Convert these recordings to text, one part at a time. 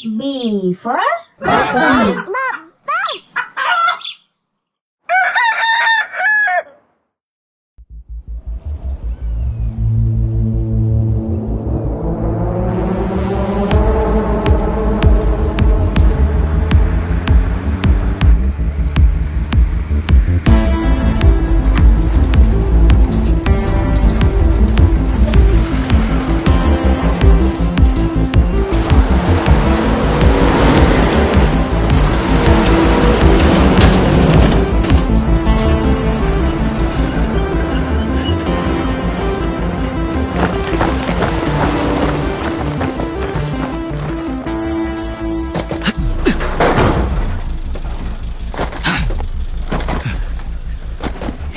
B for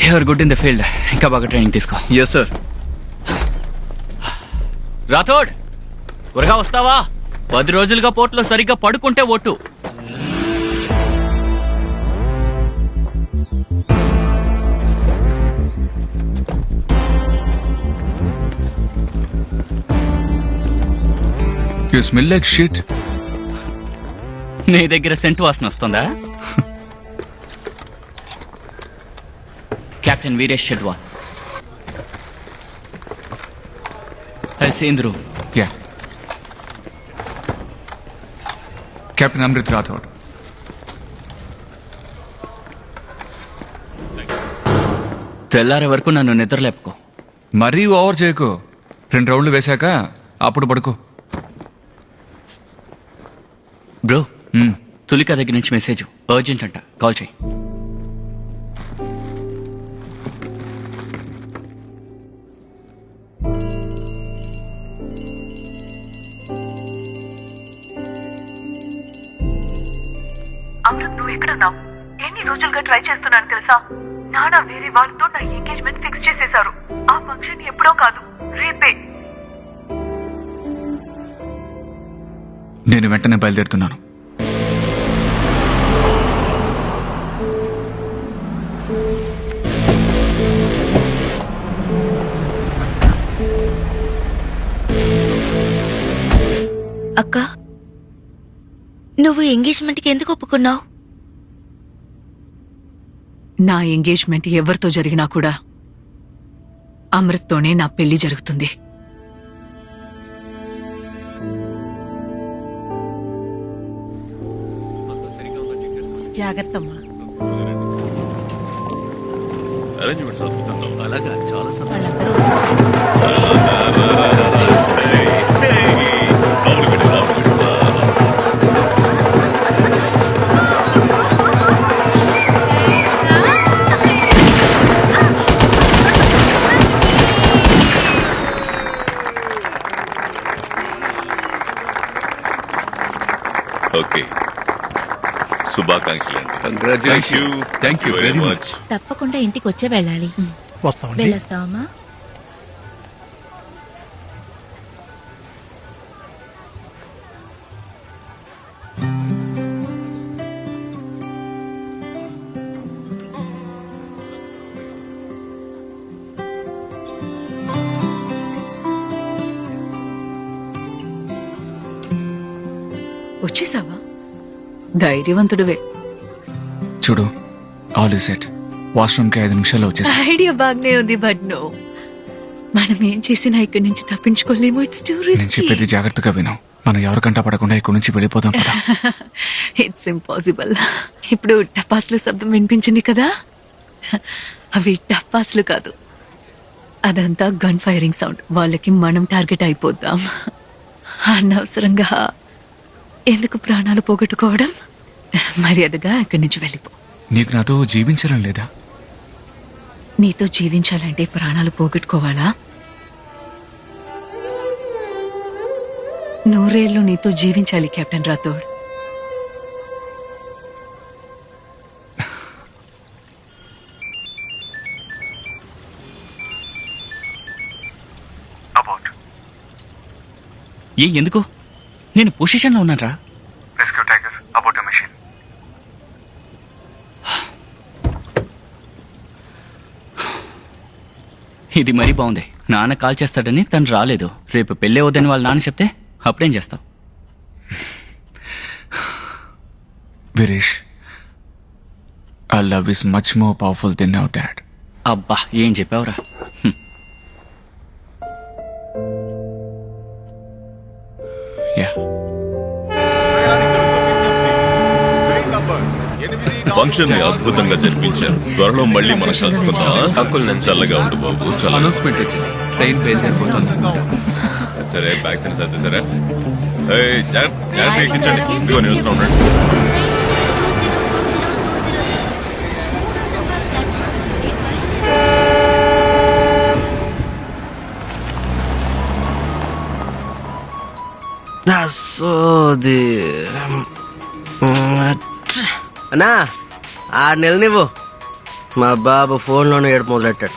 you're good in the field. ఇంకా బాగా training తీసుకో. Yes sir. రాథోడ్, త్వరగా వస్తావా? 10 రోజులుగా పోర్టులో సరిగ్గా పడుకుంటే ఒట్టు. You smell like shit. నీ దగ్గర సెంటు వాసన వస్తుందా? కెప్టెన్ వీరేష్ షెడ్వాల్. సేంద్రు. యా. కెప్టెన్ అమృత్ రాథోడ్. తెల్లారే వరకు నన్ను నిద్రలేపుకో. మరీ ఓవర్ చేయకు. 2 రౌండ్లు వేశాక అప్పుడు పడుకో. బ్రో, తులిక దగ్గర నుంచి మెసేజ్ అర్జెంట్ అంట, కాల్ చేయి. అమృత్, నువ్వు ఎక్కడున్నావు? ఎన్ని రోజులుగా ట్రై చేస్తున్నాను తెలుసా? నాన్న వేరే వాళ్ళతో నా ఎంగేజ్మెంట్ ఫిక్స్ చేసేశారు. ఆ ఫంక్షన్ ఎప్పుడో కాదు, రేపే. నేను వెంటనే బయలుదేరుతున్నాను. అక్క, నువ్వు ఎంగేజ్మెంట్కి ఎందుకు ఒప్పుకున్నావు? నా ఎంగేజ్మెంట్ ఎవరితో జరిగినా కూడా అమృత్తోనే నా పెళ్లి జరుగుతుంది. జాగ్రత్తమ్మా. అరేంజ్మెంట్స్ అద్భుతంగా. అలాగా, చాలా వాళ్ళందరూ వచ్చేసారు. ఓకే, శుభాకాంక్షలు అండి. Thank you very much. తప్పకుండా ఇంటికి వచ్చే వెళ్ళాలి. వెళ్ళొస్తావమ్మా? వచ్చేసావా? ధైర్యవంతుడివే. చూడు, ఆల్ ఇస్ సెట్. వాష్రూమ్కి 5 నిమిషాల్లో వచ్చేసి. ఐడియా బాగానే ఉంది, బట్ నో, మనం ఏం చేసినా ఇక్కడి నుంచి తప్పించుకోలేము. ఇట్స్ టూ నేను రిస్కీ. చెప్పేది జాగ్రత్తగా విను. మనం ఎవరికంటా పడకుండా ఇక్కడి నుంచి వెళ్ళిపోదాం కదా. It's impossible. ఇప్పుడు టపాసులు శబ్దం వినిపించింది కదా, అవి టపాసులు కాదు, అదంతా గన్ ఫైరింగ్ సౌండ్. వాళ్ళకి మనం టార్గెట్ అయిపోద్దాం. అనవసరంగా ఎందుకు ప్రాణాలు పోగొట్టుకోవడం? మర్యాదగా ఇక్కడి నుంచి వెళ్ళిపో. నీకు నాతో జీవించడం లేదా? నీతో జీవించాలంటే ప్రాణాలు పోగొట్టుకోవాలా? 100 ఏళ్ళు నీతో జీవించాలి కెప్టెన్ రాథోడ్. ఎందుకు? నేను పొజిషన్లో ఉన్నారా? ఇది మరీ బాగుంది. నాన్న కాల్ చేస్తాడని తను రాలేదు. రేపు పెళ్ళే వద్దని వాళ్ళ నాన్న చెప్తే అప్పుడేం చేస్తావు? Virish, our love is much more powerful than our dad. అబ్బా ఏం చెప్పావురా? Yeah. ఫంక్షన్ ని అద్భుతంగా జరిపించారు. త్వరలో మళ్ళీ మనం కలుసుకుందాం. అంకుల్ నేను చల్లగా ఉండు బాబు. చాలా అనౌన్స్మెంట్ వచ్చింది, ట్రైన్ బయలుదేరిపోతుంది. సరే బ్యాగ్స్ అని సర్దేశారా? జాగ్రత్త ఎక్కించండి. ఇదిగో న్యూస్ ఉండండి. అన్నా 6 నెలలు నువ్వు మా బాబు ఫోన్లోనే ఏడు మొదలెట్టాడు.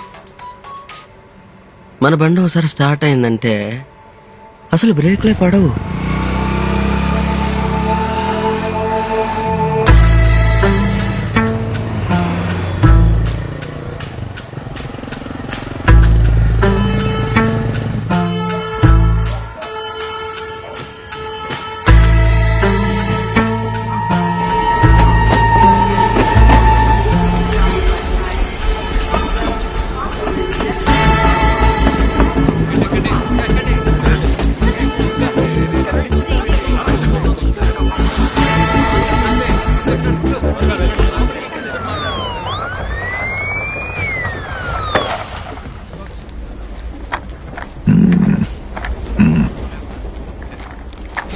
మన బండి ఒకసారి స్టార్ట్ అయిందంటే అసలు బ్రేక్లే పడవు.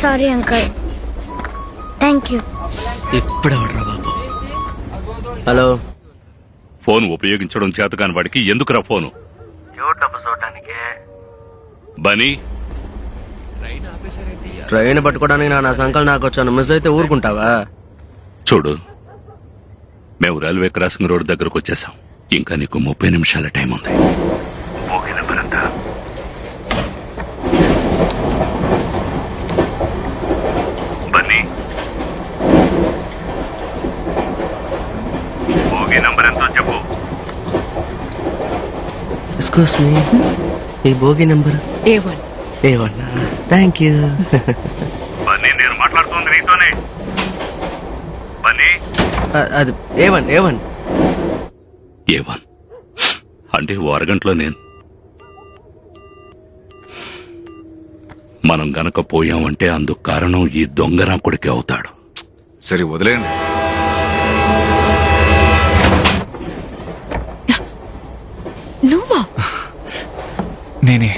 Sorry uncle. Thank you. ఇప్పుడు ఎవడరా బాబు? హలో, ఫోన్ ఉపయోగించడం చేత కాని వాడికి ఎందుకురా ఫోను? బనీ ట్రైన్ పట్టుకోవడానికి నా సంకల్ నాకు వచ్చాను. మిస్ అయితే ఊరుకుంటావా? చూడు, మేము రైల్వే క్రాసింగ్ రోడ్ దగ్గరకు వచ్చేసాం. ఇంకా నీకు 30 నిమిషాల టైం ఉంది. ఓకే నెంబర్ ఎంత? బన్నీ, ఓకే నెంబర్ ఎంతో చెప్పు. ఎక్స్క్యూస్ మీ, ఈ Bhogi number A1. Thank you. Bunny, నేను మాట్లాడుతుంది నీతోనే. బన్నీ, అది A1. ఏ1 అంటే ఓ అరగంటలో నేను. మనం గనక పోయామంటే అందుకు కారణం ఈ దొంగరా కొడుకే అవుతాడు. సరే వదిలేండి. నువ్వా? నేనే.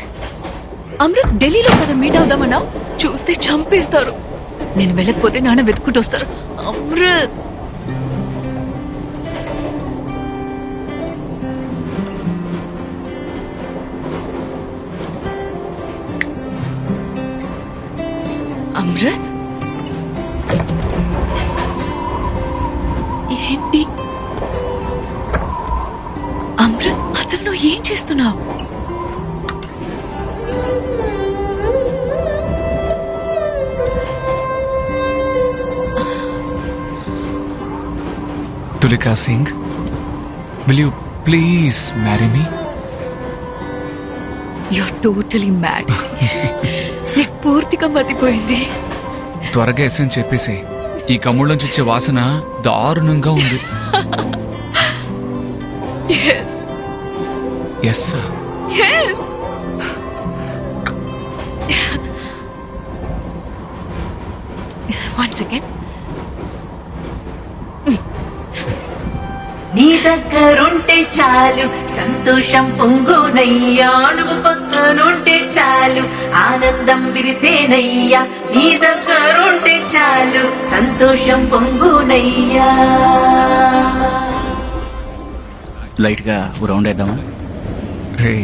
అమృత్ ఢిల్లీలో కదా మీట్ అవుదామన్నా? చూస్తే చంపేస్తారు. నేను వెళ్ళకపోతే నాన్న వెతుక్కుంటూ వస్తారు. అమృత్, అమృత్ ఏంటి? అమృత్, అసలు నువ్వు ఏం చేస్తున్నావు? Tulika Singh, will you please marry me? You're totally mad. నీకు పూర్తిగా మతిపోయింది. త్వరగా ఎస్ అని చెప్పేసి, ఈ కమ్ముళ్ళలోంచి వచ్చే వాసన దారుణంగా ఉంది. Yes. Yes sir. Yes. One second. నీ దగ్గరుంటే చాలు సంతోషం పొంగునయ్యా, నువ్వు పక్కనుంటే చాలు ఆనందం విరిసేనయ్యా. నీ దగ్గరుంటే చాలు సంతోషం పొంగునయ్యా. లైట్ గా రౌండ్ వేద్దామా? రే,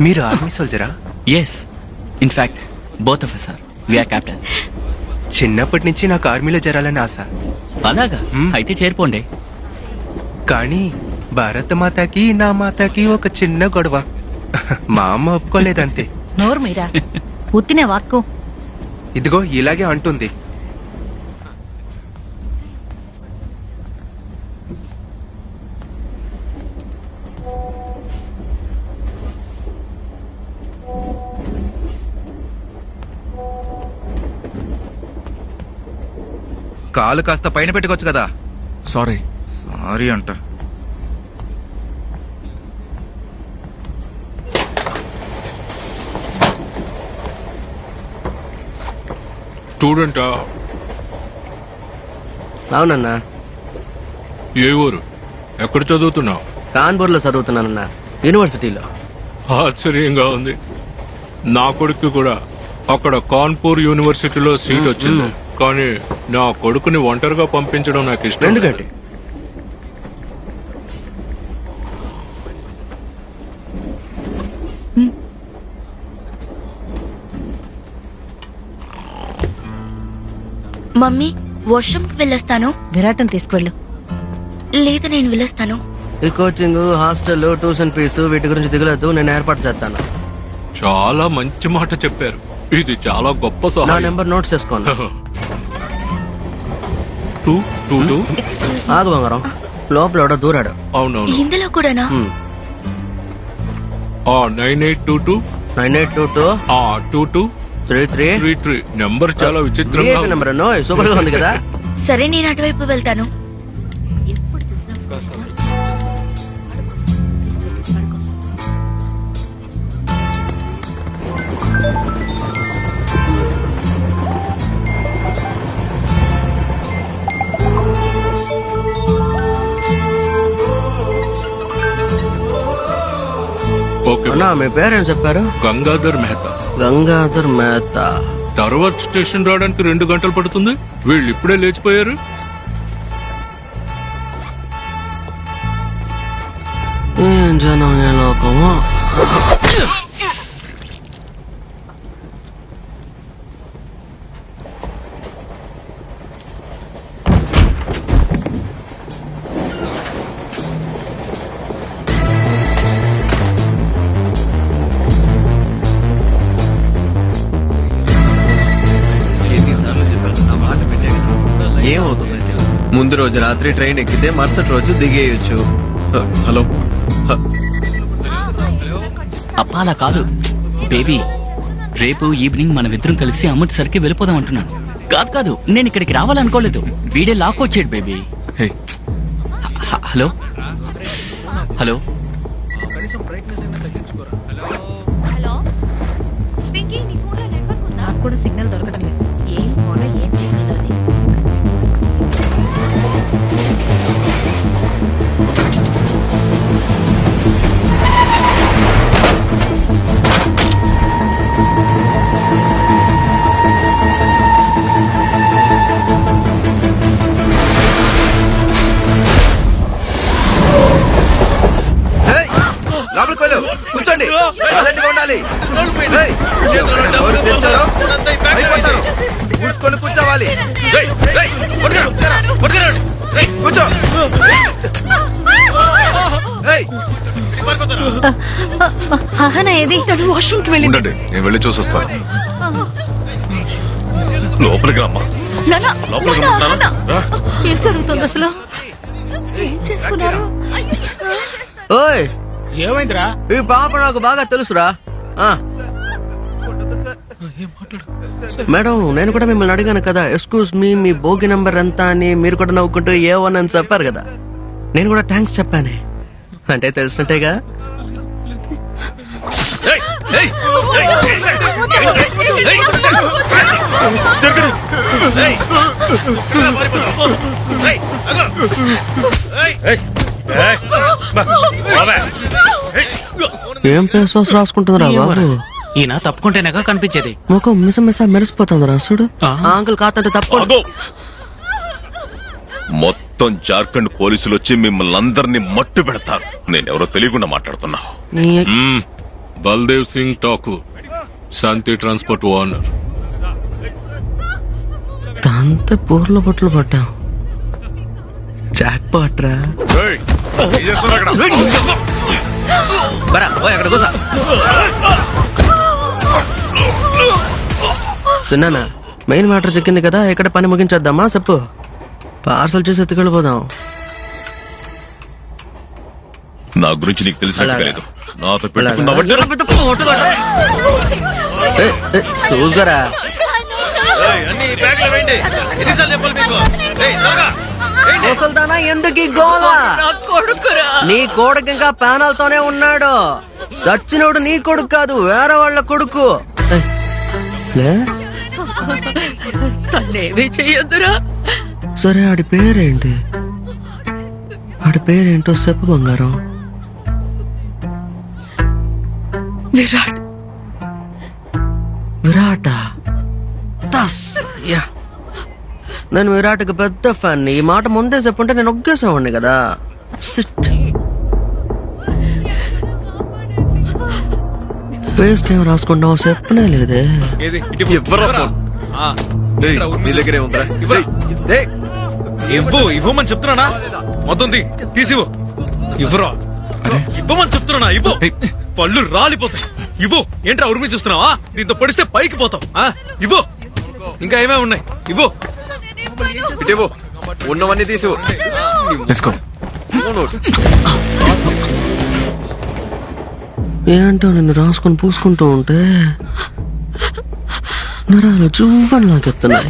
మీరు ఆర్మీ సోల్జరా? Yes, in fact both of us are. We are captains. చిన్నప్పటి నుంచి నాకు ఆర్మీలో చేరాలని ఆశ. అలాగా? అయితే చేరిపోండి. కానీ భారత మాతకి నా మాతకి ఒక చిన్న గొడవ. మా అమ్మ ఒప్పుకోలేదంతే. నోరు మీరా ఉత్తినే వాక్కు. ఇదిగో ఇలాగే అంటుంది. కాలు కాస్త పైన పెట్టుకోవచ్చు కదా. సారీ. సారీ అంట. స్టూడెంటా? అవునన్నా. ఏ ఊరు? ఎక్కడ చదువుతున్నావు? కాన్పూర్లో చదువుతున్నానన్నా, యూనివర్సిటీలో. ఆశ్చర్యంగా ఉంది. నా కొడుకు కూడా అక్కడ కాన్పూర్ యూనివర్సిటీలో సీట్ వచ్చింది. కానీ నా కొడుకుని ఒంటరిగా పంపించడం నాకు ఇష్టం. ఎందుకంటే మమ్మీ వాష్రూమ్కి వెళ్ళొస్తాను. విరాటం తీసుకువెళ్ళు. లేదు నేను వెళ్ళొస్తాను. ఈ కోచింగ్, హాస్టల్, ట్యూషన్ ఫీజు వీటి గురించి దిగలేదు, నేను ఏర్పాటు చేస్తాను. చాలా మంచి మాట చెప్పారు. ఇది చాలా గొప్ప నా సహాయం. నెంబర్ నోట్ చేసుకోండి. 222. ఆగు బంగారం, లోపల ఎవడో దూరాడు. అవునవును. ఇందులో కూడానా? 9822 9822 22 33 33 నెంబర్ చాలా విచిత్రంగా ఉంది. నెంబర్ సూపర్ గా ఉంది కదా. సరే నేను అటువైపు వెళ్తాను. ఓకే. అన్నా మీ పేరేం చెప్పారు? గంగాధర్ మెహతా. గంగాధర్ మెహతా. తర్వాత స్టేషన్ రావడానికి 2 గంటలు పడుతుంది. వీళ్ళు ఇప్పుడే లేచిపోయారు. ఏం జనం ఏ లోకము. ఏమవుతుంది? ముందు రోజు రాత్రి ట్రైన్ ఎక్కితే మరుసటి రోజు దిగేయచ్చు. హలో. అప్పా అలా కాదు బేబీ. రేపు ఈవినింగ్ మనమిద్దరం కలిసి అమృత్సర్కి వెళ్ళిపోదాం అంటున్నాను. కాదు కాదు, నేను ఇక్కడికి రావాలనుకోలేదు. వీడే లాక్కొచ్చాడు బేబీ. హే, హలో హలో. నాకు కూడా సిగ్నల్ దొరకడం లేదు. ఏం ఫోన్ ఏం సిగ్నల్ అది. లోపలికి వెళ్ళు, కూర్చోండి. సైలెంట్గా ఉండాలి. ఎవరు తెచ్చారో అయిపోతారు. కూర్చుకొని కూర్చోవాలి. కూర్చో. ఏది వాష్రూమ్కి వెళ్ళి ఉండండి, నేను వెళ్ళి చూసొస్తాను. లోపలికి రమ్మా. లోపలికి రమ్మంటున్నానా? రా. ఏం జరుగుతుంది అసలు? ఏం చేస్తున్నారు? ఓయ్ ఏమైందిరా? ఈ పాప నాకు బాగా తెలుసురా. మేడం, నేను కూడా మిమ్మల్ని అడిగాను కదా, ఎక్స్క్యూజ్ మీ బోగి నంబర్ ఎంత అని. మీరు కూడా నవ్వుకుంటూ ఏ1 అని చెప్పారు కదా. నేను కూడా థ్యాంక్స్ చెప్పానే. అంటే తెలిసినట్టేగా. ఏం ఫేస్ వాష్ రాసుకుంటుందిరా బాబు? ఈయన తప్పుకుంటేనేగా కనిపించేది. ముఖం మిస మెరిసిపోతుంది రాసుడు. అంకుల్ కాతంటే తప్పు. ఆగు. మొత్తం జార్ఖండ్ పోలీసులు వచ్చి మిమ్మల్ని అందరినీ మట్టు పెడతారు. నేనెవరో తెలియకుండా మాట్లాడుతున్నా. బల్దేవ్ సింగ్ ఠాకూర్, శాంతి ట్రాన్స్పోర్ట్ ఓనర్. తంత పూర్ల బొట్లు పట్టాం. జాక్ పాట్రా. ఏయ్, ఏం చేస్తున్నావు అక్కడ? బరా ఓయ్ అక్కడ కూసా. చిన్నానా, మెయిన్ మ్యాటర్ చెక్కింది కదా, ఇక్కడ పని ముగించేద్దామా చెప్పు. పార్సల్ చేసి ఎత్తుకెళ్ళిపోదాం. నా గురించి నీకు తెలిసినట్టు లేదు. నాతో పెట్టుకున్నావంటే చూసుగారా. ముసల్దానా ఎందుకు ఈ గోల? నీ కొడుకు ఇంకా ప్యానల్తోనే ఉన్నాడు. చచ్చినోడు నీ కొడుకు కాదు, వేరే వాళ్ళ కొడుకు. లే తన్నేమీ చెయ్యొద్దురా. సరే ఆడి పేరేంటి? ఆడి పేరేంటో చెప్పు బంగారం. విరాట్. విరాట. నేను విరాట్కి పెద్ద ఫ్యాన్. ఈ మాట ముందే చెప్పుంటే నేను ఒగ్గేసేవాడిని కదా. సిట్. పేస్ట్ ఏం రాసుకుంటావు చెప్పనే లేదే. నీ దగ్గరే ఉందా? ఇవ్వమని చెప్తున్నానా? మొత్తం తీసివ్వు. ఇవ్వరా? ఇవ్వమని చెప్తున్నా. ఇవ్వు. పళ్ళు రాలిపోతాయి. ఇవ్వు. ఏంట్రా ఉరిమి చూస్తున్నావా? దీంతో పొడిస్తే పైకి పోతావు. ఇవ్వు. ఇంకా ఏమేమి ఉన్నాయి? ఇవ్వు. ఉన్నవన్నీ తీసివు. ఏంటో నిన్ను రాసుకొని పూసుకుంటూ ఉంటే నరాలు జువ్వని నాకెత్తున్నాయి.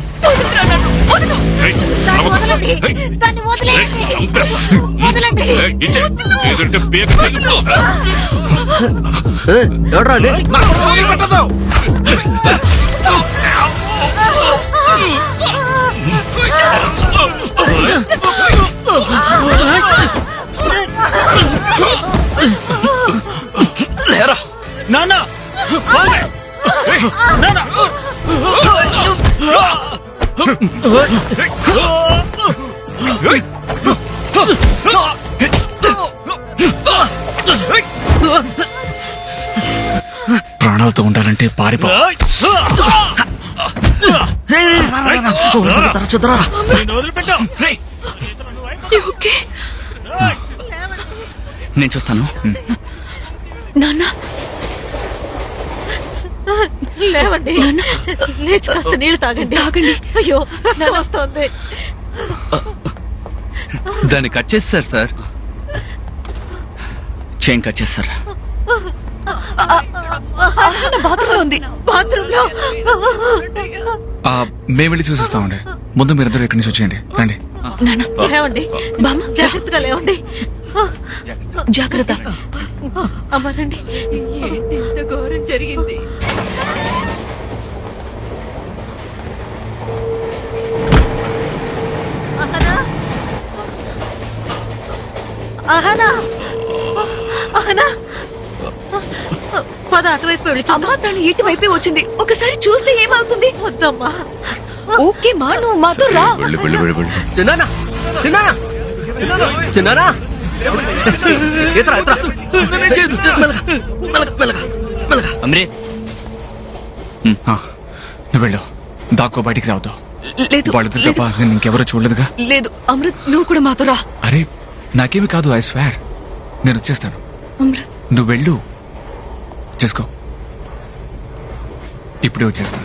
ఎవడ్రా అది? లేరా నాన్న. నాన్న ప్రాణాలతో ఉండాలంటే పారిపో. నేను చూస్తాను. నాన్న లేవండి, లేచి కాస్త నీళ్లు తాగండి. తాగండి. అయ్యో రక్తం వస్తోంది. దాన్ని కట్ చేస్తారు సార్. చైన్ కట్ చేస్తారా? బాత్రూమ్ లో ఉంది. బాత్రూమ్ లో మేము వెళ్ళి చూసిస్తామండి. ముందు మీరిద్దరు ఇక్కడి నుంచి వచ్చేయండి. రండి. లేవండి, బామ్మ జాగ్రత్తగా లేవండి. జాగ్రత్త. అమ్మారండి. ఏంటి ఇంత ఘోరం జరిగింది? అహనా, అహనా, పద అటువైపు వెళ్ళి అమ్మా తను ఇటువైపే వచ్చింది. ఒకసారి చూస్తే ఏమవుతుంది? వద్దమ్మా. ఓకే మా, నువ్వు మాతో రా. చిన్నానా చిన్నానా చిన్నానా అమృత్ నువ్వు వెళ్ళు. దాక్కో, బయటికి రావద్దు. లేదు వాళ్ళిద్దరు తప్ప నేను ఇంకెవరో చూడలేదుగా. లేదు అమృత్, నువ్వు కూడా మాతో రా. అరే నాకేమి కాదు, ఐ స్వేర్. నేను వచ్చేస్తాను. అమృత్ నువ్వు వెళ్ళు. చేసుకో. ఇప్పుడే వచ్చేస్తా.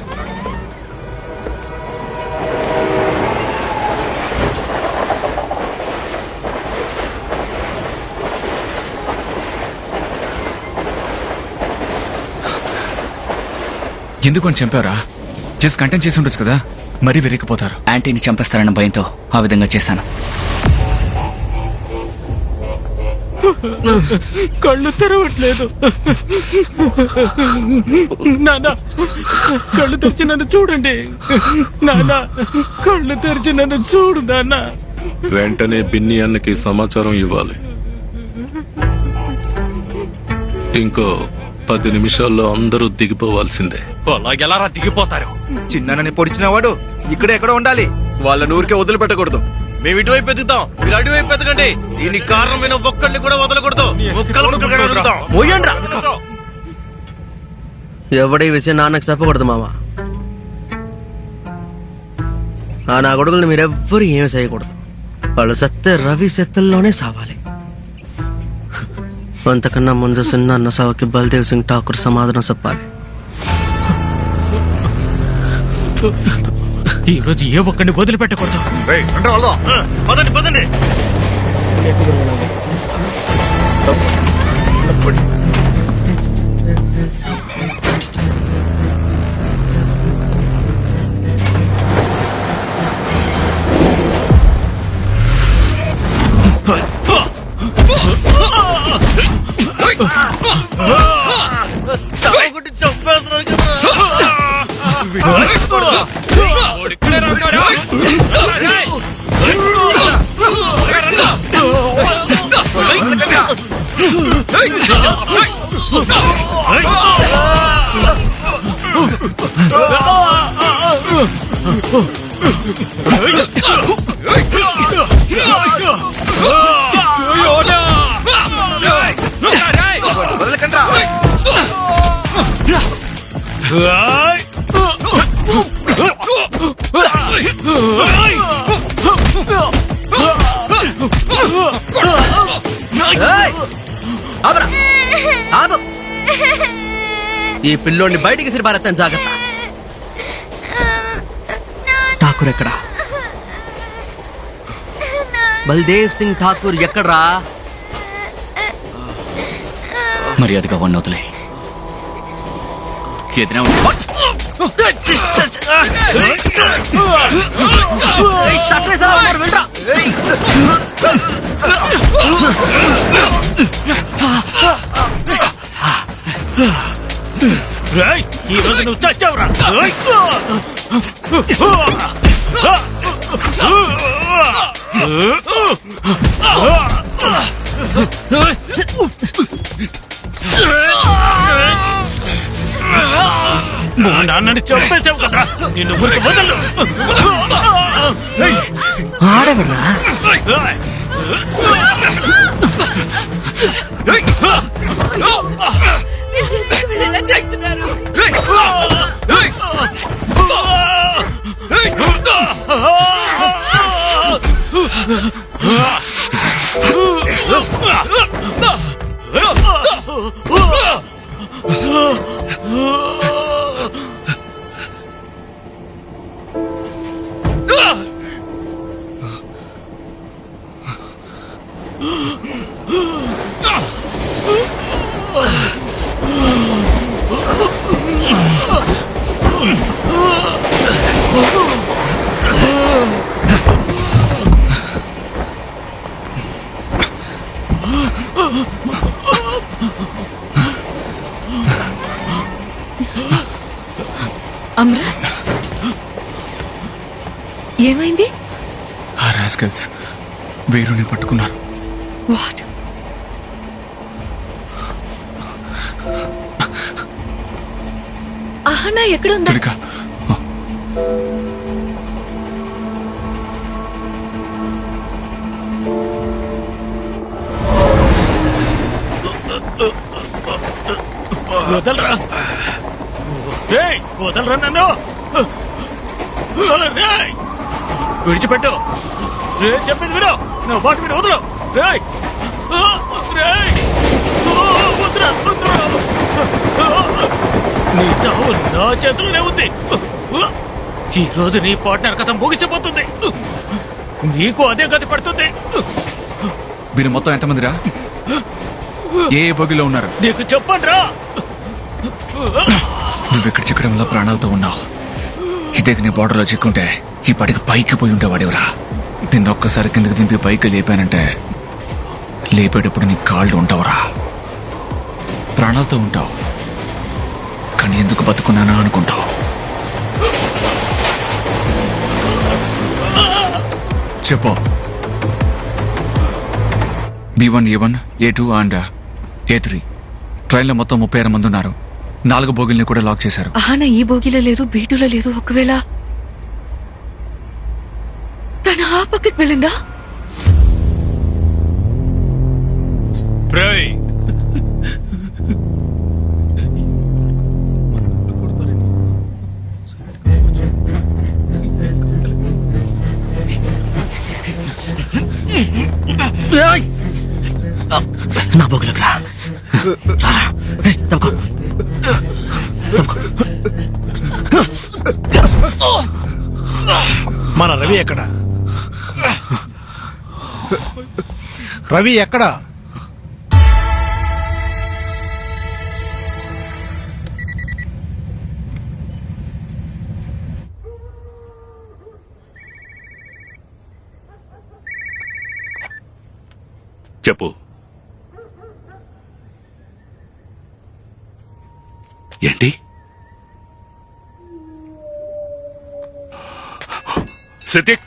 ఎందుకు అని చంపారా? జస్ట్ కంటెంట్ చేసి ఉండొచ్చు కదా. మరీ వెరికిపోతారు. యాంటీని చంపేస్తారన్న భయంతో ఆ విధంగా చేశాను. కళ్ళు తెరవట్లేదు. నానా కళ్ళు తెరిచి నన్ను చూడండి. నానా కళ్ళు తెరిచి నన్ను చూడు నాన్న. వెంటనే బిన్ని అన్నకి సమాచారం ఇవ్వాలి. ఇంకో 10 నిమిషాల్లో అందరూ దిగిపోవాల్సిందే. అలాగెలా దిగిపోతారు? చిన్నని పొడిచిన వాడు ఇక్కడే ఎక్కడ ఉండాలి. వాళ్ళ నూరికే వదిలిపెట్టకూడదు. మేము ఇటువైపు ఎత్తుతాం, మీరు అటువైపు ఎత్తకండి. దీనికి కారణమైన ఒక్కడిని కూడా వదలకూడదు. ఎవడి విషయం నాన్నకు చెప్పకూడదు మామ. ఆ నా కొడుకుల్ని మీరెవ్వరు ఏమి చేయకూడదు. వాళ్ళు సత్తే రవి సెత్తల్లోనే సావాలి. అంతకన్నా ముందు చిన్న అన్న సావుకి బల్దేవ్ సింగ్ ఠాకూర్ సమాధానం చెప్పాలి. ఈ రోజు ఏ ఒక్కడిని వదిలిపెట్టకూడదు. పదండి పదండి. చావగొట్టి చంపేస్తున్నాడు కదరా. ఏయ్! ఆగురా. ఆగు. ఈ పిల్లోడిని బయటికి సిరిపారేస్తాను, జాగ్రత్త. ఠాకూర్ ఎక్కడా? బల్దేవ్ సింగ్ ఠాకూర్ ఎక్కడ్రా? మర్యాదగా వన్ అవుతులే. ఎదురా ఈ రోజు నువ్వు చచ్చావురా. మా నాన్నని చంపేశావు కదరా, నిన్ను ఊరికి వదలు. ఆడవరా? చేస్తున్నారు. అమృత్, ఏమైంది? ఆ రాస్కల్స్ వీరుని పట్టుకున్నారు. వాట్? అహనా ఎక్కడుందా? తులిక, వదలరా. రేయ్, వదలరా నన్ను. రేయ్, విడిచిపెట్టు. రే, చెప్పేది విను. నా బాటు మీద వదలు. రేయ్, రేయ్, వదరా, వదరా. నీ చావు నా చేతిలోనే ఉంది. ఈ రోజు నీ పార్ట్నర్ కథ ముగిసిపోతుంది. నీకు అదే గతి పడుతుంది. వీరు మొత్తం ఎంతమందిరా? ఏ బోగిలో ఉన్నారు? నీకు చెప్పండిరా. నువ్వు ఇక్కడ చిక్కడం వల్ల ప్రాణాలతో ఉన్నావు. ఇదే నీ బార్డర్లో చిక్కుంటే ఈ పడికి పైకి పోయి ఉండేవాడేవరా. దీన్ని ఒక్కసారి కిందకి దింపి పైకి లేపానంటే లేపేటప్పుడు నీ కాళ్ళు ఉంటావురా. ప్రాణాలతో ఉంటావు, కానీ ఎందుకు బతుకున్నానా అనుకుంటావు. చెప్పు. B1, A1, A2 and A3 ట్రైన్లో మొత్తం 36 మంది ఉన్నారు. 4 బోగిల్ని కూడా లాక్ చేశారు. అహనా ఈ బోగిలో లేదు, బీటులో లేదు. ఒకవేళ తను ఆ పక్కకి వెళ్ళిందా? రేయ్, నా బోగులకు రా. రారా. ఏయ్, తప్పుకో. తప్పుకో. మన రవి ఎక్కడా? రవి ఎక్కడా? చెప్పు. ఏంటి సిద్దిక్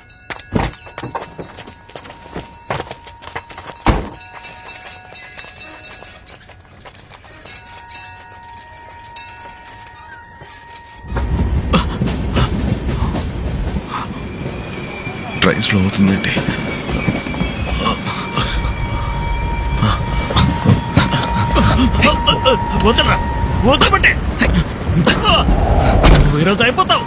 ట్రైన్ స్లో అవుతుందండి. వదలరా, వదలబట్టే నువ్వు ఈరోజు అయిపోతావు.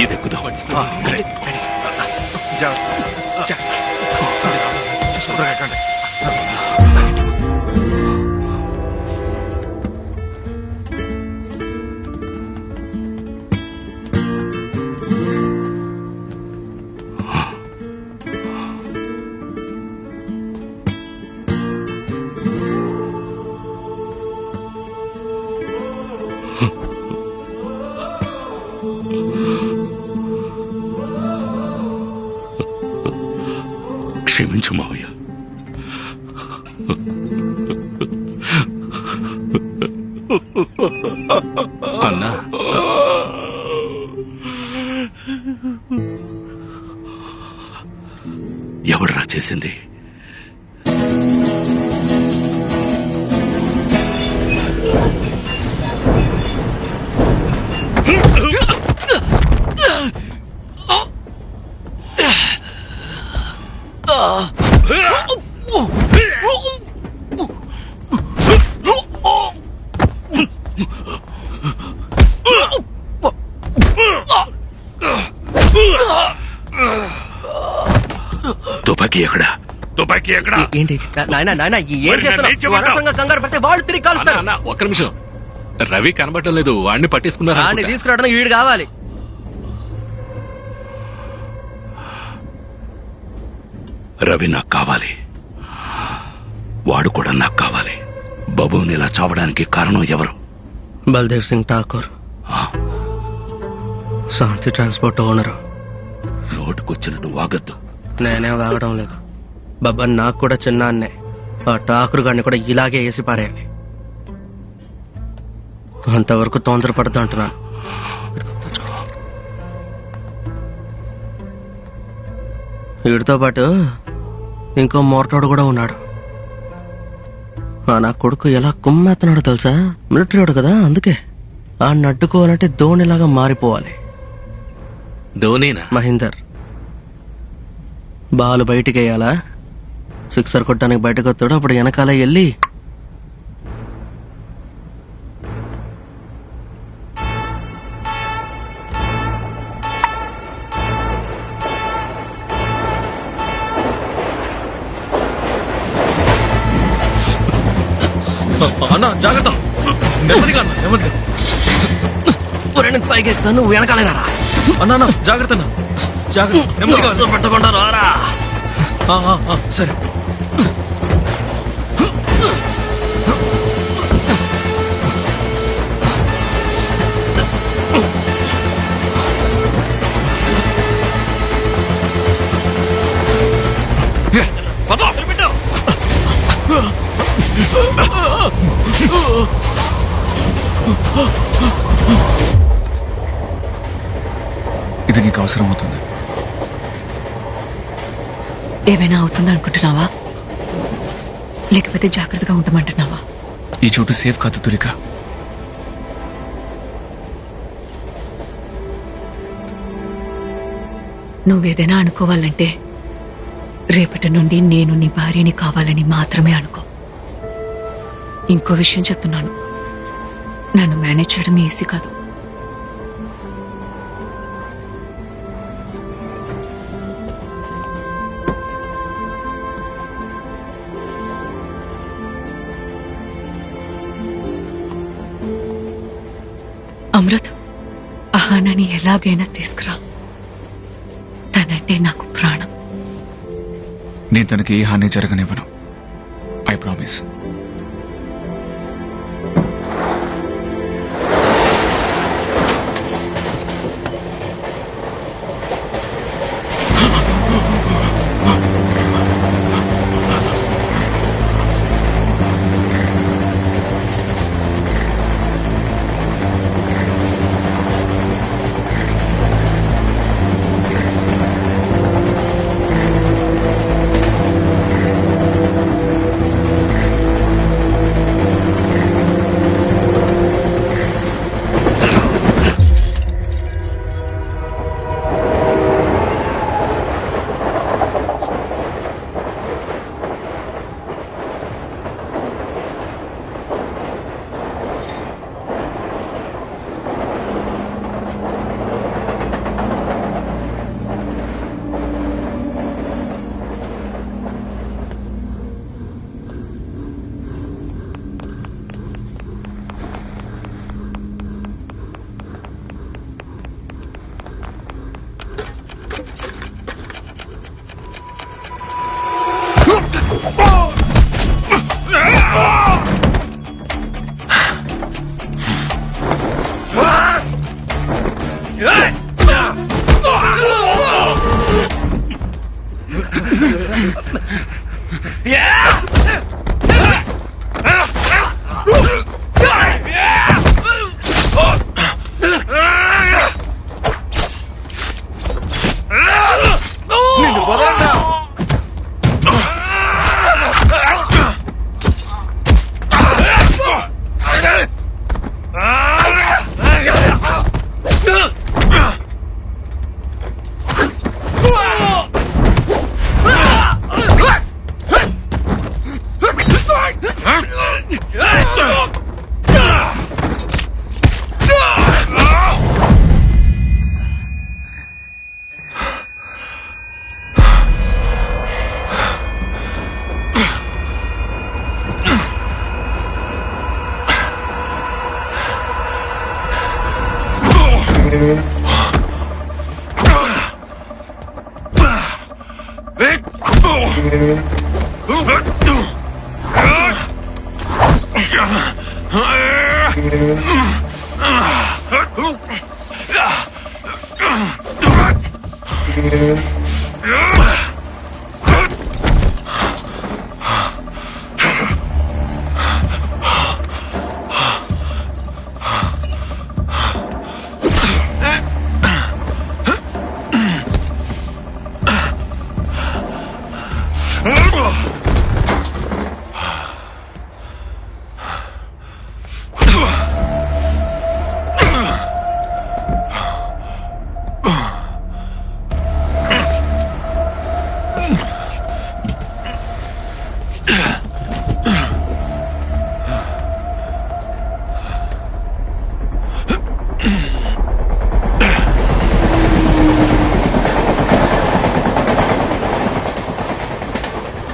ఇది ఎక్కుదాం. క్షమించు మావయ్య. అన్నా ఎవడ్రా చేసింది? తుపాకీ ఎక్కడా? తుపాకీ ఎక్కడా? ఏంటి నాయనా నాయనా ఏం మరి నన్ను ఏం చేస్తున్నావు? చేయమంటావ్? అనవసరంగా కంగారు పడితే వాళ్ళు తిరిగి కలుస్తారు. అన్నా, ఒక్క నిమిషం. రవి కనబడటం లేదు, వాడిని పట్టించుకున్నారు. వాడిని తీసుకురావడానికి వీడు కావాలి. రవి నాకు కావాలి, వాడు కూడా నాకు కావాలి. బాబుని ఇలా చావడానికి కారణం ఎవరు? బల్దేవ్ సింగ్ ఠాకూర్, శాంతి ట్రాన్స్పోర్ట్ ఓనరు. నోటుకొచ్చినట్టు వాగద్దు. నేనే వాగడం లేదు. బబ్బన్ నాకు కూడా చిన్న అన్నే. ఆ ఠాకూర్ గారిని కూడా ఇలాగే వేసి పారేయాలి. అంతవరకు తొందరపడతా అంటున్నాను. వీడితో పాటు ఇంకో మోరటోడు కూడా ఉన్నాడు. నా కొడుకు ఎలా కుమ్మేస్తున్నాడో తెలుసా? మిలిటరీ వాడు కదా, అందుకే ఆ అడ్డుకోవాలంటే ధోనిలాగా మారిపోవాలి. ధోనినా? మహీందర్ బాల్ బయటికి వేయాలా, సిక్సర్ కొట్టడానికి బయటకు వస్తాడు. అప్పుడు వెనకాల వెళ్ళి అన్న జాగ్రత్త, నెమ్మదిగా అన్న, నెమ్మదిగా. పైకి ఎక్కుతా, నువ్వు వెనకాలేరా? అన్న జాగ్రత్త అన్న, జాగ్రత్త, నెమ్మదిగా అన్న. పెట్టకుండా రారా. సరే. ఇది నీకు అవసరం అవుతుంది. ఏమైనా అవుతుందా అనుకుంటున్నావా, లేకపోతే జాగ్రత్తగా ఉంటామంటున్నావా? ఈ చోటు సేఫ్ కాదు తులిక. నువ్వేదైనా అనుకోవాలంటే రేపటి నుండి నేను నీ భార్యని కావాలని మాత్రమే అనుకో. ఇంకో విషయం చెప్తున్నాను, నన్ను మేనేజ్ చేయడం ఈజీ కాదు. అమృత్, అహానాని ఎలాగైనా తీసుకురా. తనంటే నాకు ప్రాణం. నేను తనకి ఏ హాని జరగనివ్వను. I promise. నిన్ను వదలండ్రా.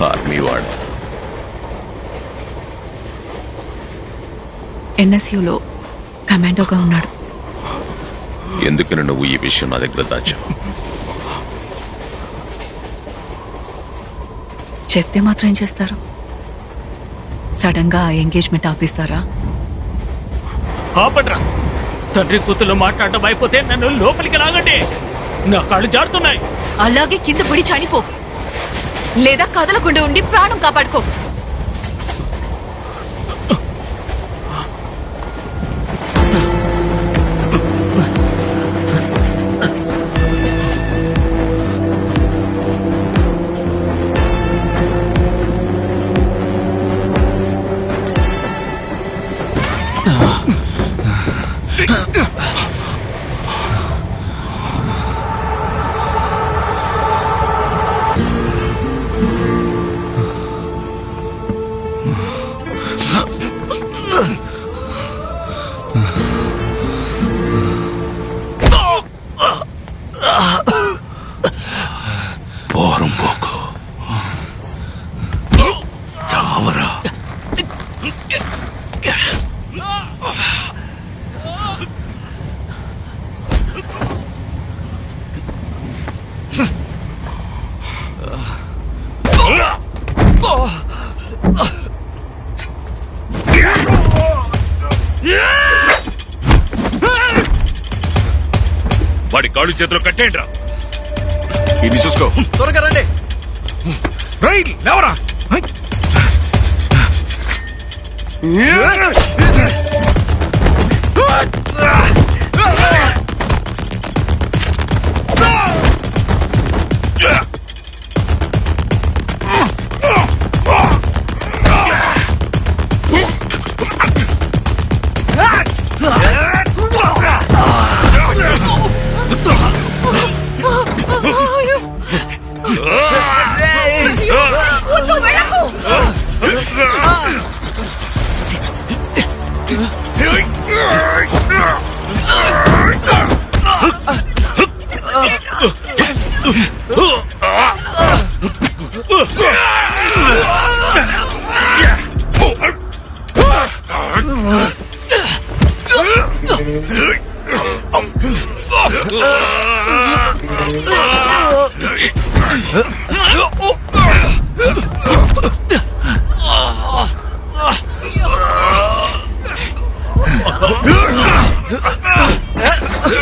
ఆర్మీ వాడు ఎన్ఎస్యులో కమాండోగా ఉన్నాడు. ఎందుకని నువ్వు ఈ విషయం నా దగ్గర దాచావు? చెప్తే మాత్రం ఏం చేస్తారు? సడన్ గా ఎంగేజ్మెంట్ ఆపిస్తారా? ఆపట్రా. తండ్రి కూతురు మాట్లాడటం అయిపోతే నన్ను లోపలికి లాగండి. నా కాళ్ళు జారుతున్నాయి. అలాగే కింద పడి చనిపో, లేదా కదలకుండా ఉండి ప్రాణం కాపాడుకో. పోరంపోకు చావరా. వాడి కాళ్ళు చేతిలో కట్టేయండి రా. ఇది చూసుకో. త్వరగా రండి. రైట్ లేవరా.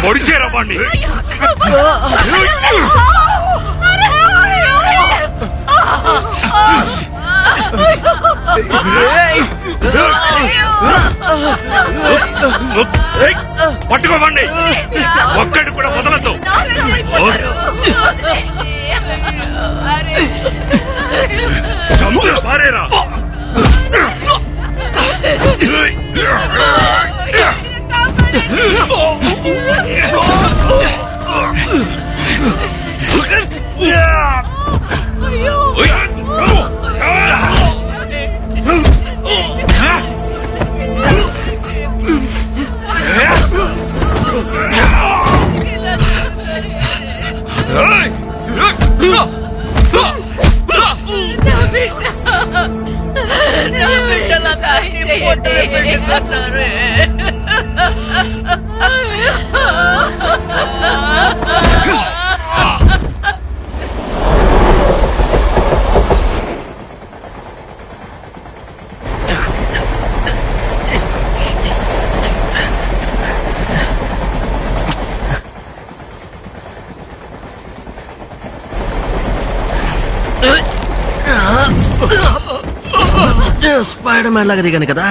పొడిచేరా వాణ్ణి. పట్టుకోవండి, ఒక్కడి కూడా వదలద్దు. పారేరా. స్పైడర్ మ్యాన్ లాగా దిగాను కదా.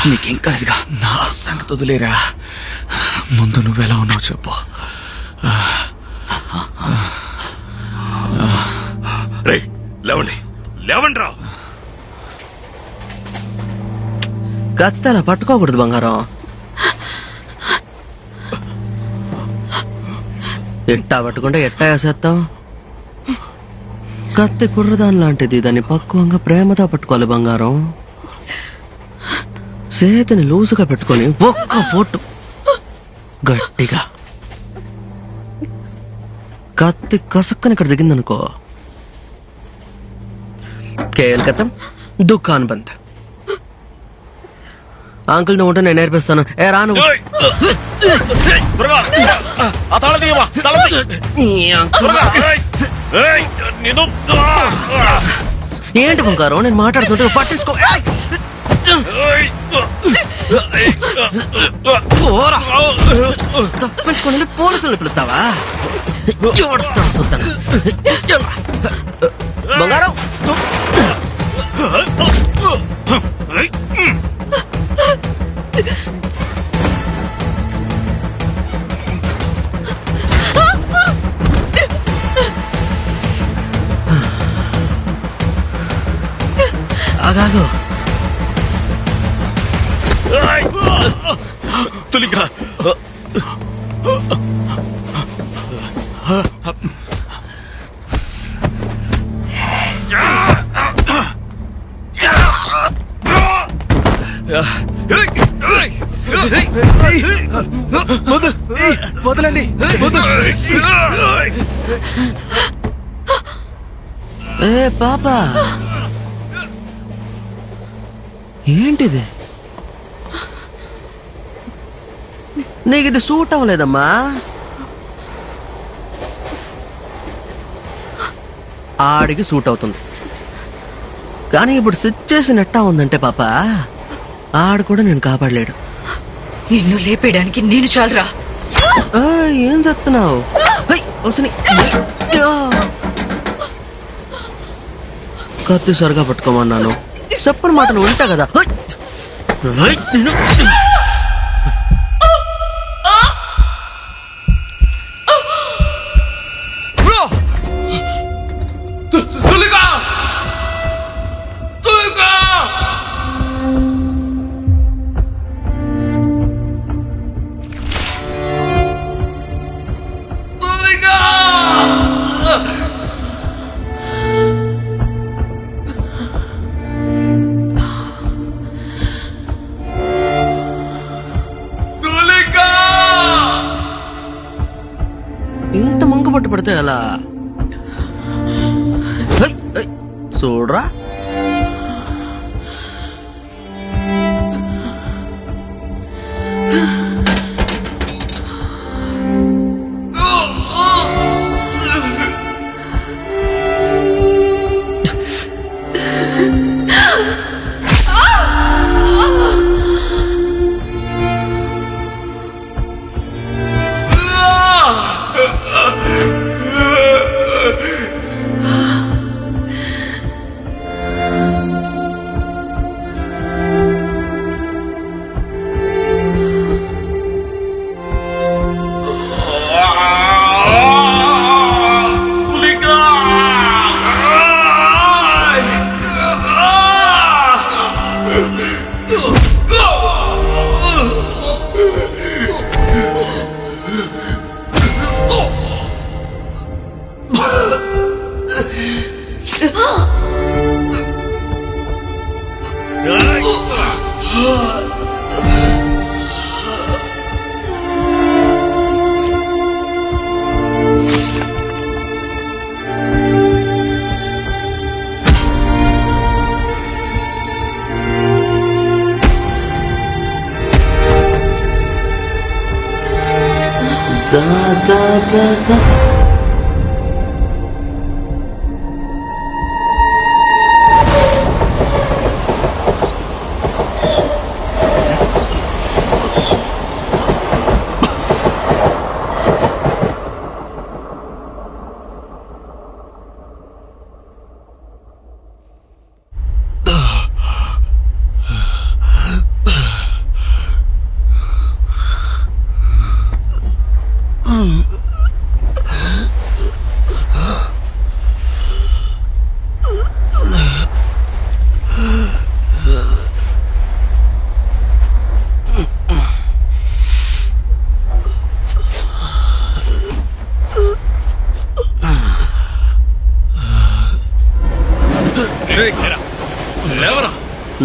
నీకేం కాదుగా. నా సంగతి వదిలేరా, ముందు నువ్వెలా ఉన్నావు చెప్పు. లేవండి, లేవండి రా. కత్తెలా పట్టుకోకూడదు బంగారం. ఎట్టా పట్టుకుంటే ఎట్టా వేసేస్తాం. కత్తి కుర్రదాని లాంటిది, దాన్ని పక్వంగా ప్రేమతో పట్టుకోవాలి బంగారం. చేతిని లూజుగా పెట్టుకొని ఒక్క పొట్టు గట్టిగా. కత్తి కసక్కని ఇక్కడ దిగిందనుకో, కేల్ కథం, దుకాన్ బంద్. అంకుల్ నువ్వు ఉంటే నేను నేర్పిస్తాను. ఏ రాను. ఏంటి బంగారం, నేను మాట్లాడుతుంటే పట్టించుకో. తప్పించుకొని పోలీసులు పిలుస్తావా? ఎవడుస్తాడు చూద్దాను. బంగారం ఆగాగు. తులిక వదలండి. ఏ పాపా, ఏంటిది? నీకు ఇది సూట్ అవ్వలేదమ్మా. ఆడికి సూట్ అవుతుంది, కానీ ఇప్పుడు సిచ్యుయేషన్ ఎట్టా ఉందంటే పాప, ఆడు కూడా నేను కాపాడలేడు. నిన్ను లేపేయడానికి నేను చాలరా. ఏం చెప్తున్నావు? కత్తి సరిగా పట్టుకోమన్నాను. చెప్పని మాట నువ్వు ఉంటా కదా. ఇంత మంకు పట్టు పడితే ఎలా? చూడరా,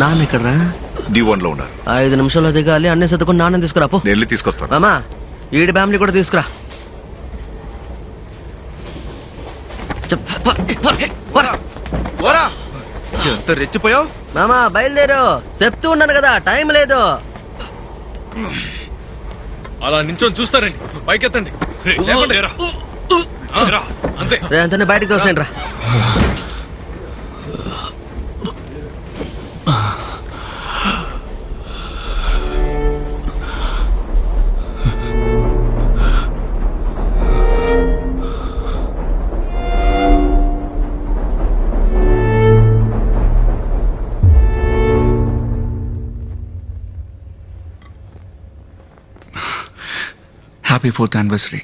నాన్న ఎక్కడరా? D1 లో ఉన్నారు. 5 నిమిషాల్లో దిగాలి. అన్ని సర్దుకుని నాన్న తీసుకురా పో. నేను తీసుకొస్తాను. మామా, ఈడి ఫ్యామిలీ కూడా తీసుకురా. ఎంత రెచ్చిపోయావు మామా, బయలుదేరు. చెప్తూ ఉన్నాను కదా, టైం లేదు. అలా నించొని చూస్తారండి. పైకెత్తండి. అంతే. అంతనే బయటకు తోసేయండి రా. Happy 4th anniversary.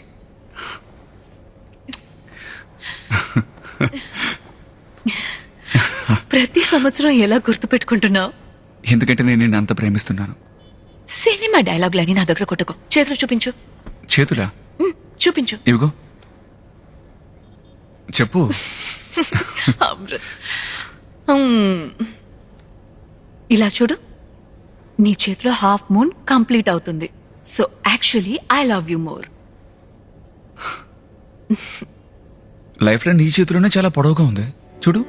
ప్రతి సంవత్సరం ఎలా గుర్తుపెట్టుకుంటున్నావు? ఎందుకంటే నేను నిన్ను అంత ప్రేమిస్తున్నాను. సినిమా డైలాగులని నా దగ్గర కొట్టుకో. చేతులు చూపించు. చేతులా? చూపించు. ఇవిగో చెప్పు. ఇలా చూడు. నీ చేతిలో హాఫ్ మూన్ కంప్లీట్ అవుతుంది. So actually I love you more. Life లో నీ చేతిలోనే చాలా పొడవుగా ఉంది చూడు.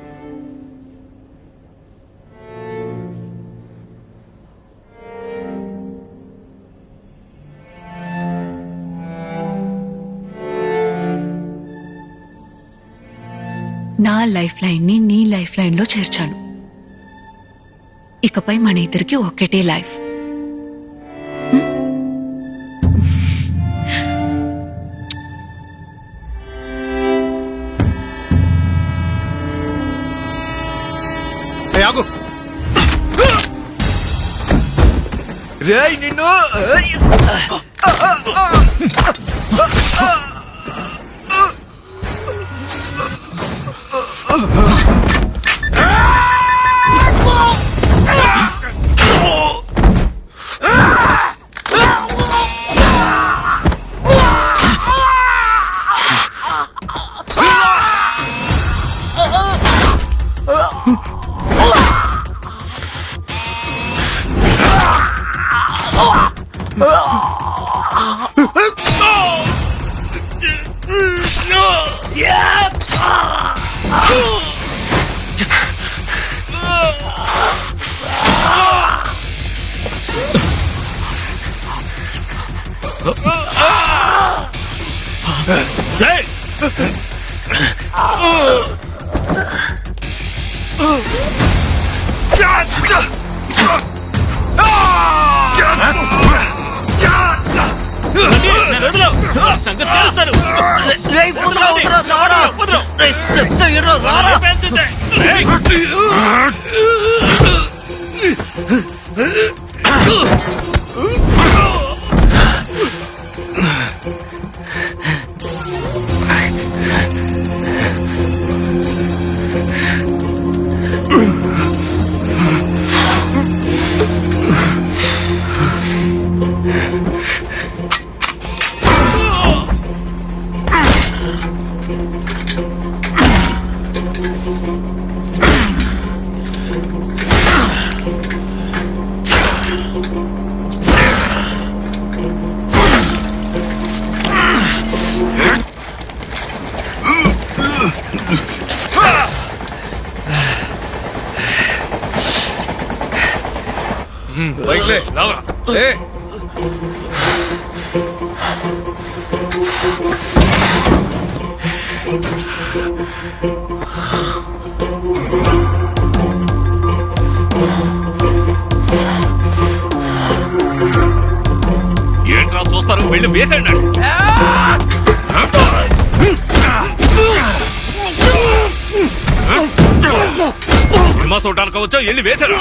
నా లైఫ్ లైన్ ని నీ లైఫ్ లైన్ లో చేర్చాను. ఇకపై మన ఇద్దరికి ఒకటే లైఫ్. రేయ్ నిన్ను సంగతి తెలుస్తారు. రేయ్ పుత్ర ఉత్తర రారా రేయ్ చెప్తా ఇడ్రా రారా బైక్లే రావరా. ఏంట్రా చూస్తారు, వెళ్ళి వేసేయండి. సినిమా చూడడానికి వచ్చా, వెళ్ళి వేశారు.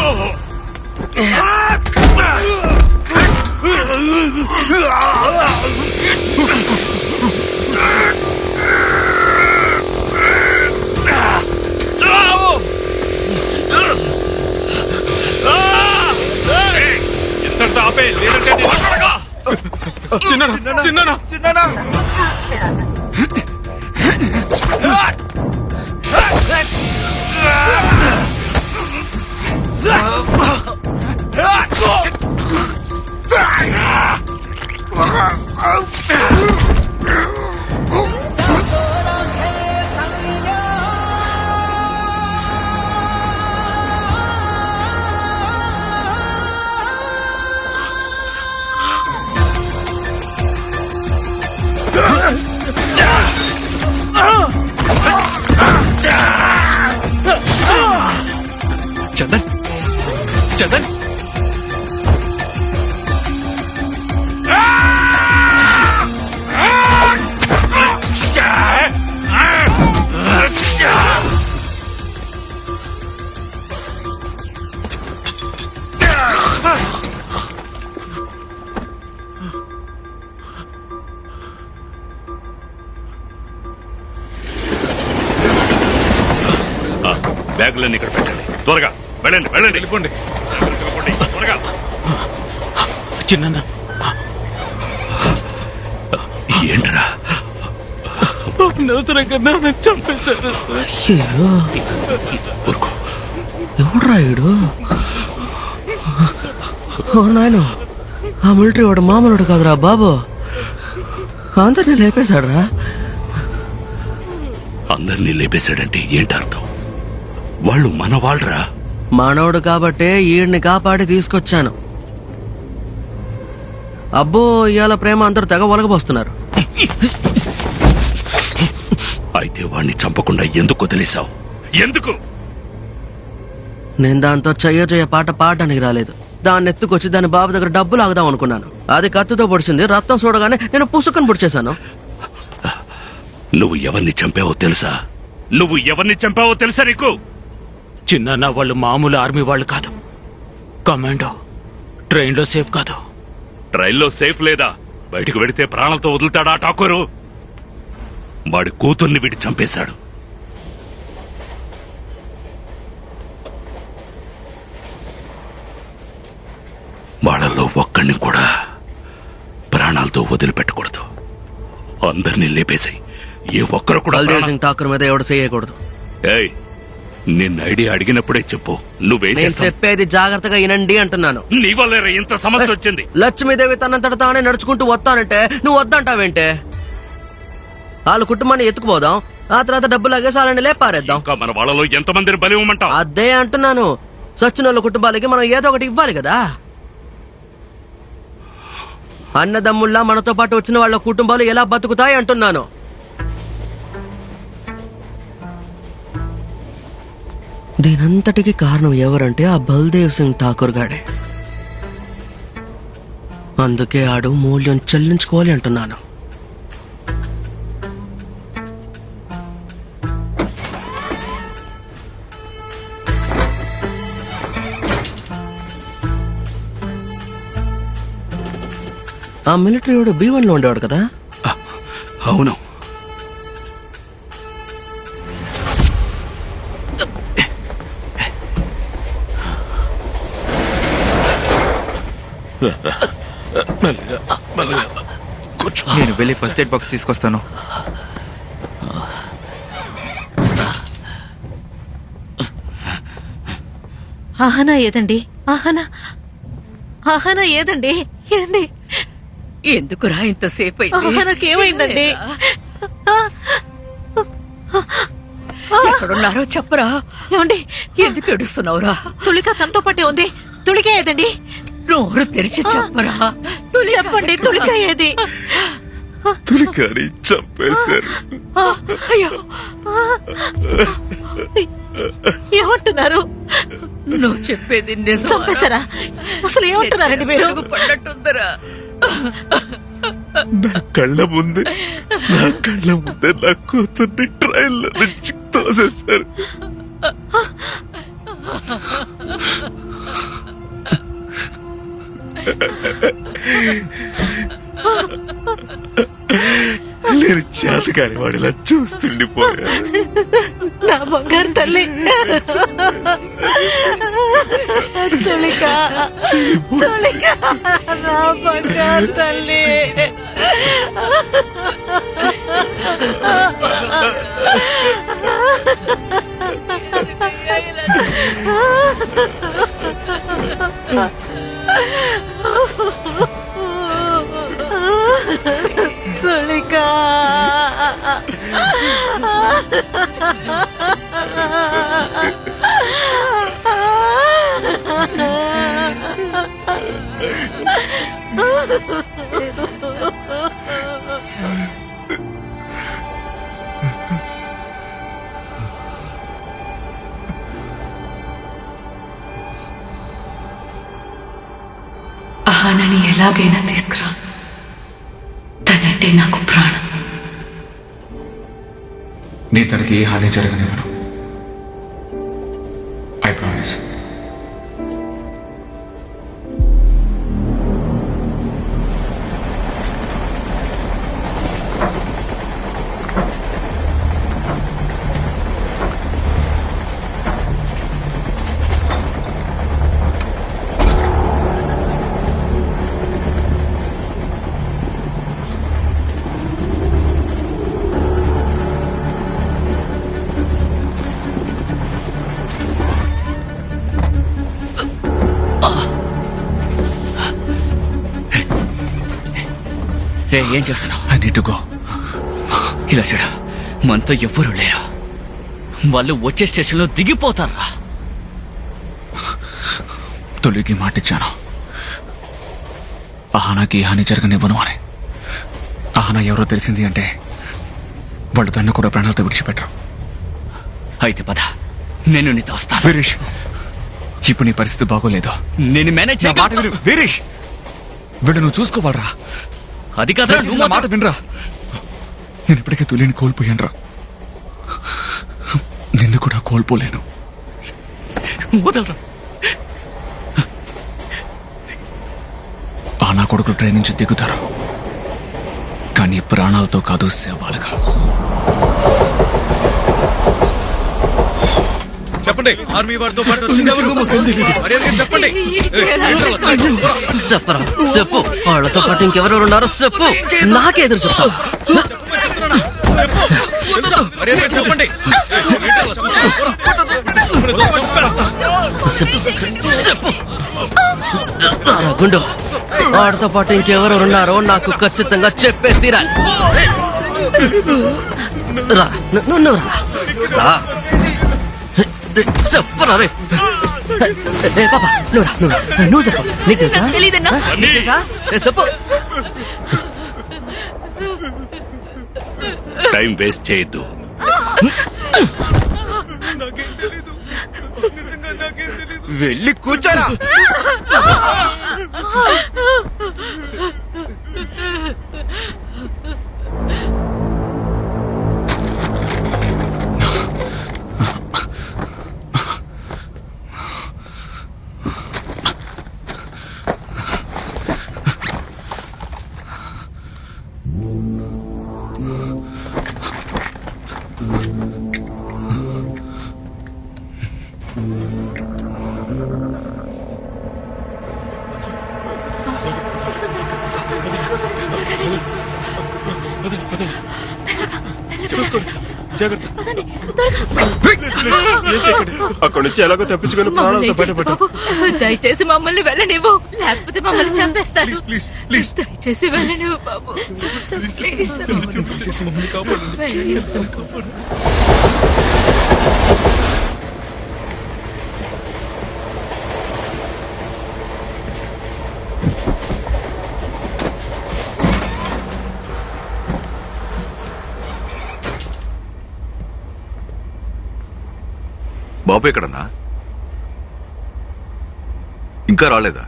ఇంతటితో ఆపే, లేదంటే నేను మాట్లాడగా. చిన్న చందన్ చందన్ బ్యాగులన్నీ ఇక్కడ పెట్టండి. త్వరగా వెళ్ళండి, వెళ్ళండి, వెళ్ళిపోండి. త్వరగా. చిన్న ఏంట్రా నవసరంగా చంపేశారు. ఎవడ్రా ఈడు? ఓ నాయన, ఆ మిలిటరీ వాడు మామూలుడు కాదురా బాబు, అందరినీ లేపేశాడ్రా. అందరినీ లేపేశాడంటే ఏంటి అర్థం? వాళ్ళు మన వాళ్ళరా? మనోడు కాబట్టే ఈయన్ని కాపాడి తీసుకొచ్చాను. అబ్బో, ఇవాళ ప్రేమ అందరూ తెగ ఒలగబోస్తున్నారు. అయితే వాణ్ణి చంపకుండా ఎందుకు వదిలేశావు? ఎందుకు? నేను దాంతో చెయ్య పాట పాడడానికి రాలేదు. దాన్ని ఎత్తుకొచ్చి దాని బాబు దగ్గర డబ్బులు ఆగుదాం అనుకున్నాను. అది కత్తితో పొడిచింది. రక్తం చూడగానే నేను పుసుకని పొడిచేశాను. నువ్వు ఎవరిని చంపావో తెలుసా? నువ్వు ఎవరిని చంపావో తెలుసా నీకు? చిన్న వాళ్ళు మామూలు ఆర్మీ వాళ్ళు కాదు, కమాండో. ట్రైన్లో సేఫ్ కాదు. ట్రైల్లో సేఫ్ లేదా? బయటకు వెడితే ప్రాణాలతో వదులుతాడా ఠాకూరు? వాడి కూతుర్ని వీడి చంపేశాడు. వాళ్ళలో ఒక్కడిని కూడా ప్రాణాలతో వదిలిపెట్టకూడదు. అందరినీ లేపేసి ఏ ఒక్కరు కూడా బల్దేవ్ సింగ్ ఠాకూర్ మీద ఎవడు చేయకూడదు. ఏయ్, నిన్న ఐడియా అడిగినప్పుడే చెప్పు. నువ్వేం నేను చేస్తావు? చెప్పేది జాగ్రత్తగా వినండి అంటున్నాను. నీ వల్లే ఇంత సమస్య వచ్చింది. లక్ష్మీదేవి తనంతట తానే నడుచుకుంటూ వస్తానంటే నువ్వు వద్దంటావేంటే? వాళ్ళ కుటుంబాన్ని ఎత్తుకుపోదాం, ఆ తర్వాత డబ్బులు లాగేసి వాళ్ళని లేపారేద్దాం. ఇంకా మన వాళ్ళలో ఎంతమందిని బలి ఇవ్వమంటావు? అదే అంటున్నాను. సచ్చినోళ్ళ కుటుంబాలకి మనం ఏదో ఒకటి ఇవ్వాలి కదా. అన్నదమ్ముళ్ళ మనతో పాటు వచ్చిన వాళ్ళ కుటుంబాలు ఎలా బతుకుతాయి అంటున్నాను. దీనంతటికి కారణం ఎవరంటే ఆ బల్దేవ్ సింగ్ ఠాకూర్ గాడే. అందుకే ఆడు మూల్యం చెల్లించుకోవాలి అంటున్నాను. ఆ మిలిటరీ వాడు B1 లో ఉండేవాడు కదా? అవును. నేను వెళ్ళి ఫస్ట్ ఎయిడ్ బాక్స్ తీసుకొస్తాను. ఆహనా ఏదండి? ఆహనా ఆహనా ఏదండి? ఏంది? ఎందుకురా ఇంతసేపు అయింది? ఆహనాకేమైందండి? ఎక్కడున్నారో చెప్పరా. ఏమండి? ఎందుకు ఏడుస్తున్నావురా? తులిక తనతో పాటే ఉంది. తులిక ఏదండి? నోరు తెరిచి చెప్పరా. చెప్పండి, తులిక ఏది? తులికాని చంపేశారు. అయ్యో, ఏమంటున్నారు? నువ్వు చెప్పేది నిజం. చంపేశారా? అసలు ఏమంటున్నారండి మీరు? పడ్డట్టుందరా. నా కళ్ళ ముందే నా కూతుర్ని ట్రైన్లో నుంచి తోసేశారు. నేను చేతకాని వాడిలా చూస్తుండిపోయాను. నా బంగారు తల్లి తులిక, తులిక, నా బంగారు తల్లి. తులిక, ఆహానాన్ని ఎలాగైనా తీసుకురా. తనంటే నాకు ప్రాణం. నీ తనకి ఏ హాని జరగనివ్వను. I promise. రే, ఏం చేస్తున్నావు? I need to go. ఇలా చూడ, మనతో ఎవ్వరూ లేరు. వాళ్ళు వచ్చే స్టేషన్లో దిగిపోతారా. తొలికి మాటిచ్చాను, ఆహానాకి హాని జరగనివ్వను అని. ఆహానా ఎవరో తెలిసింది అంటే వాళ్ళు తన్ను కూడా ప్రాణాలతో విడిచిపెట్టరు. అయితే పద, నేను నీతో వస్తాను. వీరేష్, ఇప్పుడు నీ పరిస్థితి బాగోలేదు. నేను మేనేజ్ నా మాట విను వీరేష్. వీళ్ళు నువ్వు చూసుకోవాలరా. అది కాదురా, దయచేసి నువ్వు నా మాట వినరా. నేను ఇప్పటికే తొలిని కోల్పోయానురా. నిన్ను కూడా కోల్పోలేను. వదలరా. ఆ నా కొడుకులు ట్రైన్ నుంచి దిగుతారు, కానీ ప్రాణాలతో కాదు, శవాలుగా. చెప్పండి, ఆర్మీ వారితో పాటు వచ్చింది ఎవరు? మర్యాదగా చెప్పండి. చెప్పరా చెప్పు, వాళ్ళతో పాటు ఇంకెవరెవరు ఉన్నారో చెప్పు, నాకే ఎదురు చెప్తావా? మర్యాదగా చెప్పండి. చెప్పు గుండు, వాడితో పాటు ఇంకెవరెవరు ఉన్నారో నాకు ఖచ్చితంగా చెప్పే తీరాలి. రా, నువ్వు రా. చెప్పరా రే. పాపా నువ్వు చెప్పు, నీకు తెలుసా? తెలీదన్నా. నీకు తెలుసా? చెప్పు. టైం వేస్ట్ చేయొద్దు. వెళ్ళి కూర్చోరా. అక్కడి నుంచి ఎలాగో తప్పించుకుని ప్రాణాలతో బయటపడ్డా. దయచేసి మమ్మల్ని వెళ్ళనివ్వు, లేకపోతే మమ్మల్ని చంపేస్తారు. దయచేసి వెళ్ళనివ్వు బాబు. ప్లీజ్. బాబు ఎక్కడన్నా? ఇంకా రాలేదా?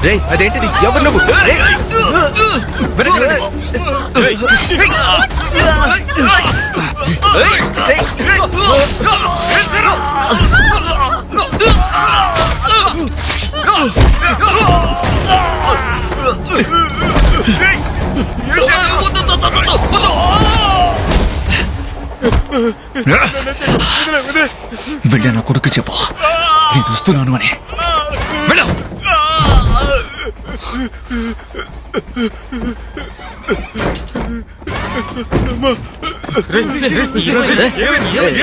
రేయ్, అదేంటిది? ఎవరు నువ్వు? వెళ్ళా నా కొడుకు చెప్పు, నేను వస్తున్నాను అని. వెళ్ళు.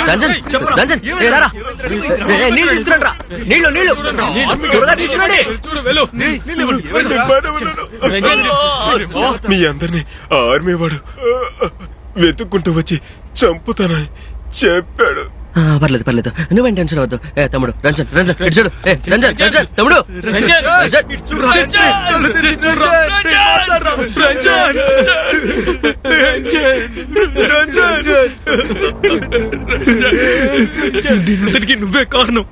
రంజన్, నీళ్ళు తీసుకురండి రా. నీళ్ళు త్వరగా తీసుకురండి. మీ అందరినీ ఆర్మీ వాడు వెతుక్కుంటూ వచ్చి చంపుతానని చెప్పాడు. పర్లేదు, నువ్వేం టెన్షన్ అవద్దు. తమ్ముడు రంజన్ ఇటు చూడు. రంజన్ తమ్ముడు దీనంతటికి నువ్వే కారణం.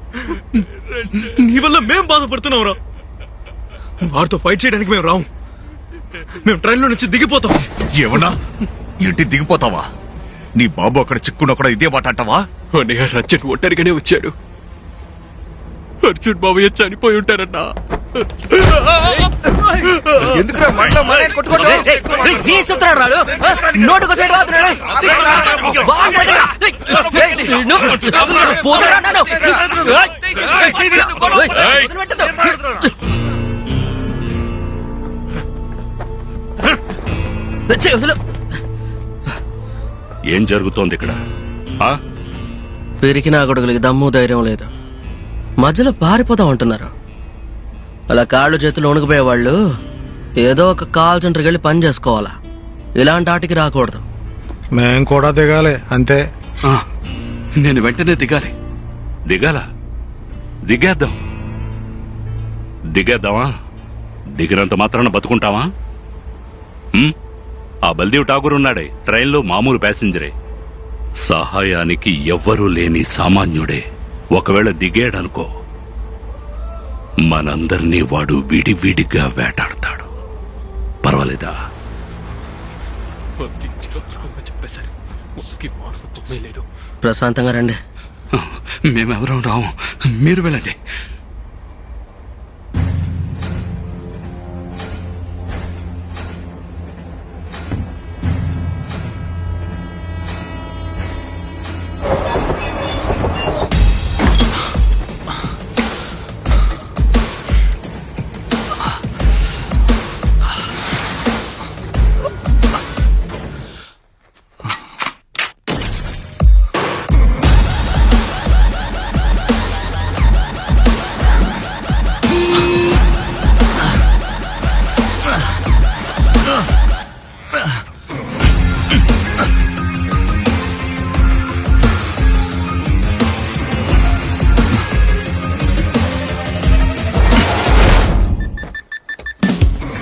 నీ వల్ల మేం బాధపడుతున్నావురా. వాడితో ఫైట్ చేయడానికి మేము రాము. మేము ట్రైన్లో నుంచి దిగిపోతాం. ఏమన్నా ఇంటి దిగిపోతావా? నీ బాబు అక్కడ చిక్కున్న కూడా ఇదే మాట అంటావా? రచ్చన్ ఒంటరిగానే వచ్చాడు. అర్జున్ బాబయ్య చనిపోయి ఉంటారన్నా. ఎందుకు రాడు నోటుకు సైడ్ ఏం జరుగుతోంది ఇక్కడ? పెరిగిన కొడుకులకి దమ్ము ధైర్యం లేదు, మధ్యలో పారిపోదాం అంటున్నారు. అలా కాళ్ళు చేతులు వణుకుపోయేవాళ్ళు ఏదో ఒక కాల్ సెంటర్కి వెళ్ళి పని చేసుకోవాలా. ఇలాంటి ఆటికి రాకూడదు. మేం కూడా దిగాలి అంతే. నేను వెంటనే దిగాలి. దిగేద్దామా? దిగినంత మాత్రాన బతుకుంటావా? ఆ బల్దేవ్ ఠాగూర్ ఉన్నాడే, ట్రైన్లో మామూలు ప్యాసింజరే, సహాయానికి ఎవ్వరూ లేని సామాన్యుడే. ఒకవేళ దిగాడనుకో, మనందర్నీ వాడు విడివిడిగా వేటాడతాడు. పర్వాలేదు. రాలేదా? ప్రశాంతంగా రండి. మేమెవరం రాము, మీరు వెళ్ళండి.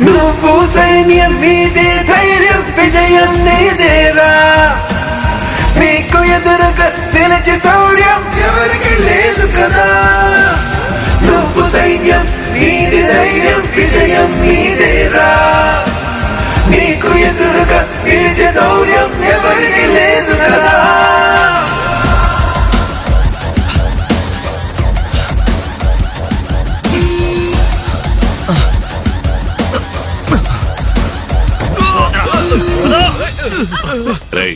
నువ్వు సైన్యం మీదే, ధైర్యం విజయం నీదేరా. నీకు ఎదురుగా నిలిచి శౌర్యం ఎవరికి లేదు కదా. నువ్వు సైన్యం నీది, ధైర్యం విజయం నీదేరా. నీకు ఎదురుగా నిలిచి శౌర్యం ఎవరికి లేదు కదా. రేయ్,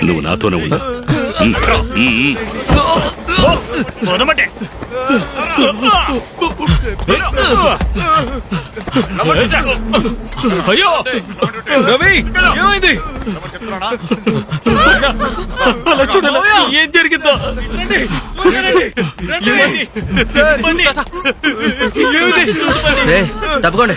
నువ్వు నాతోనే ఉన్నా. వదమంటే అయ్యో రవి, ఏమైంది? అలా చూడాలి, ఏం జరిగిందో. తప్పకోండి.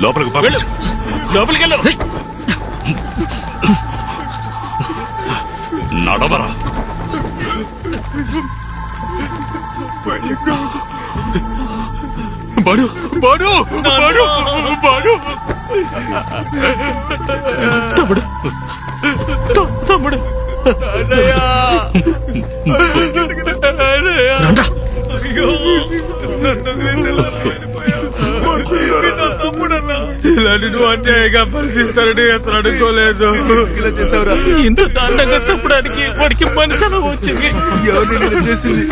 లోపలికి పంపించు. లోపలికి వెళ్ళు. నడవరా. బాడు బాడు బాడు బాడు. తమ్ముడు తమ్ముడు ఇలాంటి నువ్వు అన్యాయంగా పరిస్థిస్తారని అసలు అనుకోలేదు. ఇంత దారుణంగా చెప్పడానికి వాడికి మనసు ఎలా వచ్చింది? ఎవరిని చేసింది?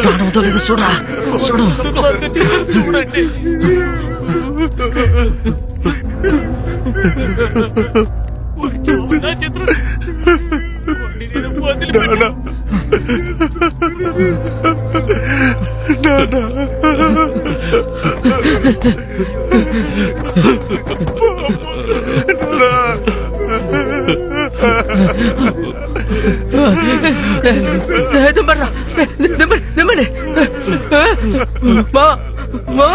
ప్రాణంతో లేదు, చూడరా చూడు. చూడండి. నా చిత్రం వదిలిపెట్టు. దింపండి. మా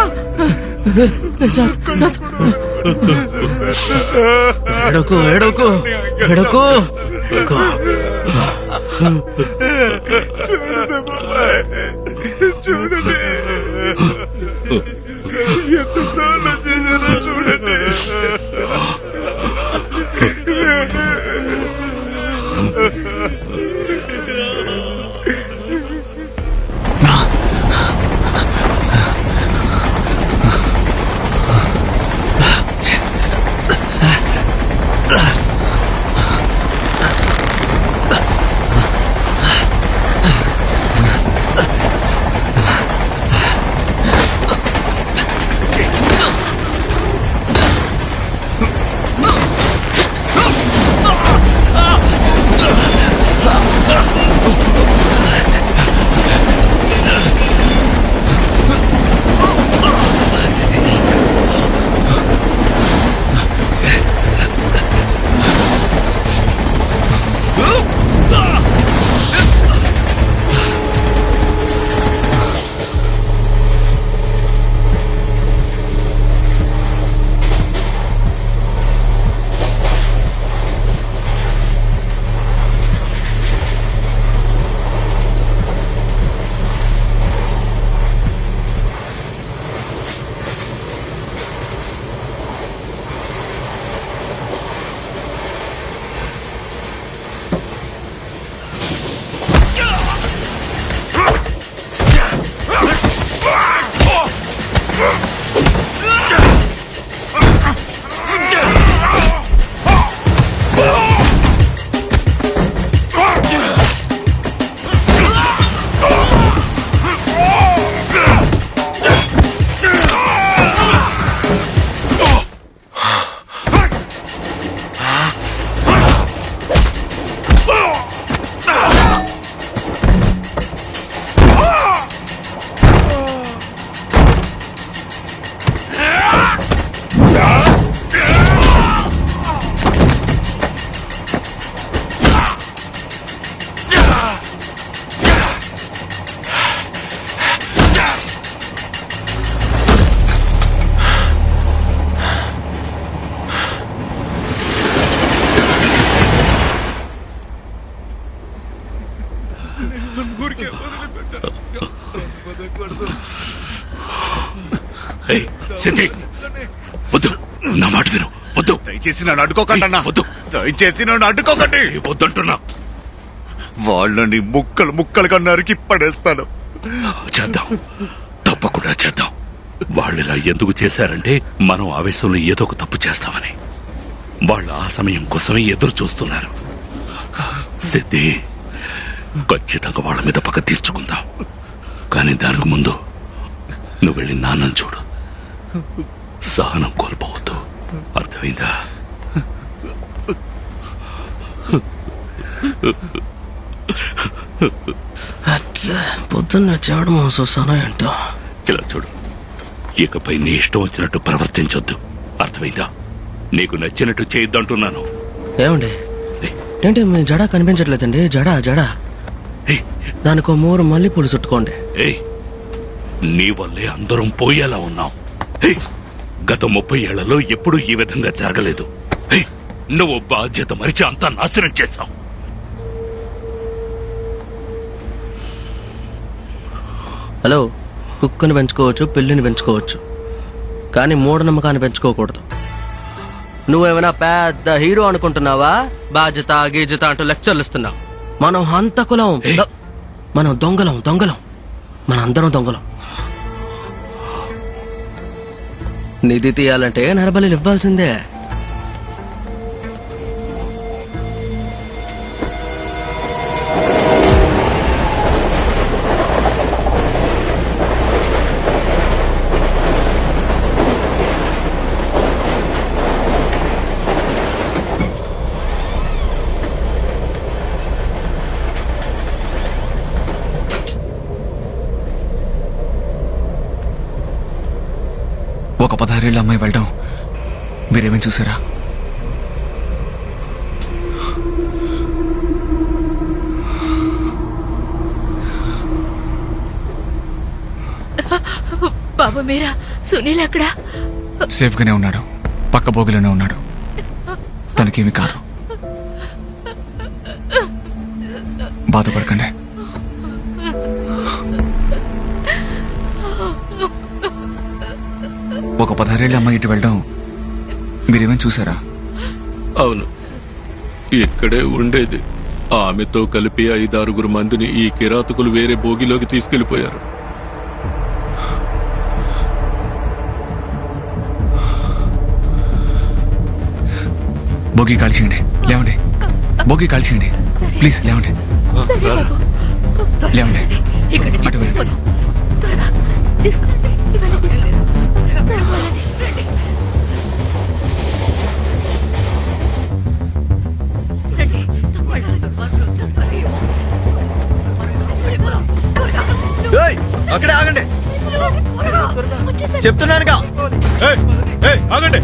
ఎడకు ఎడకు ఎడకు. చూడండి ఎంత దారుణం చేశారో చూడండి. ఏయ్, సిద్ధి వద్దు, నా మాట విను, వద్దు. దయచేసి నన్ను అడ్డుకోకండి అన్నా. వద్దు, దయచేసి నన్ను అడ్డుకోకండి. వద్దంటున్నా. వాళ్ళని ముక్కలు ముక్కలుగా నరికి పడేస్తాను. చేద్దాం, తప్పకుండా చేద్దాం. వాళ్ళు ఇలా ఎందుకు చేశారంటే మనం ఆవేశంలో ఏదో ఒక తప్పు చేస్తామని. వాళ్ళు ఆ సమయం కోసమే ఎదురు చూస్తున్నారు. సిద్ధి, ఖచ్చితంగా వాళ్ళ మీద పక్క తీర్చుకుందాం. కానీ దానికి ముందు నువ్వు వెళ్ళి నాన్నని చూడు. సహనం కోల్పోవద్దు, అర్థమైందా? పొద్దున్న చెవడం చూసానా ఏంటో. ఇలా చూడు, ఇకపై నీ ఇష్టం వచ్చినట్టు ప్రవర్తించొద్దు, అర్థమైందా? నీకు నచ్చినట్టు చేయొద్దంటున్నాను. ఏమండి ఏంటి మీ జడ కనిపించట్లేదండి? జడ జడ దానికో మూరు మల్లెపూలు చుట్టుకోండి. ఏయ్, నీ వల్లే అందరం పోయేలా ఉన్నాం. ఏయ్, గత 30 ఏళ్లలో ఎప్పుడూ ఈ విధంగా జరగలేదు. ఏయ్, నువ్వు బాధ్యత మరిచి అంతా నాశనం చేశావు. హలో, కుక్కని పెంచుకోవచ్చు, పిల్లిని పెంచుకోవచ్చు, కానీ మూఢనమ్మకాన్ని పెంచుకోకూడదు. నువ్వేమైనా పెద్ద హీరో అనుకుంటున్నావా? బాధ్యత గీజత అంటూ లెక్చర్లు ఇస్తున్నావు. మనం హంతకులం, మనం దొంగలం, మనందరం దొంగలం. నిధి తీయాలంటే నరబలి ఇవ్వాల్సిందే. ఒక 16 ఏళ్ళ అమ్మాయి వెళ్ళడం మీరేమేం చూసారా? బాబు మీరా, సునీల్ అక్కడ సేఫ్ గానే ఉన్నాడు, పక్క బోగిలోనే ఉన్నాడు. తనకేమీ కాదు, బాధపడకండి. ఒక 16 ఏళ్ళ అమ్మాయి ఇటు వెళ్ళడం మీరేమేం చూసారా? అవును, ఇక్కడే ఉండేది. ఆమెతో కలిపి 5-6 మందిని ఈ కిరాతకులు వేరే బోగిలోకి తీసుకెళ్లిపోయారు. బోగి కాల్చేయండి, లేవండి. బోగి కాల్చేయండి ప్లీజ్, లేవండి. లేవండి, అటు వెళ్ళండి. అక్కడే ఆగండి, చెప్తున్నానుగా. ఆగండి.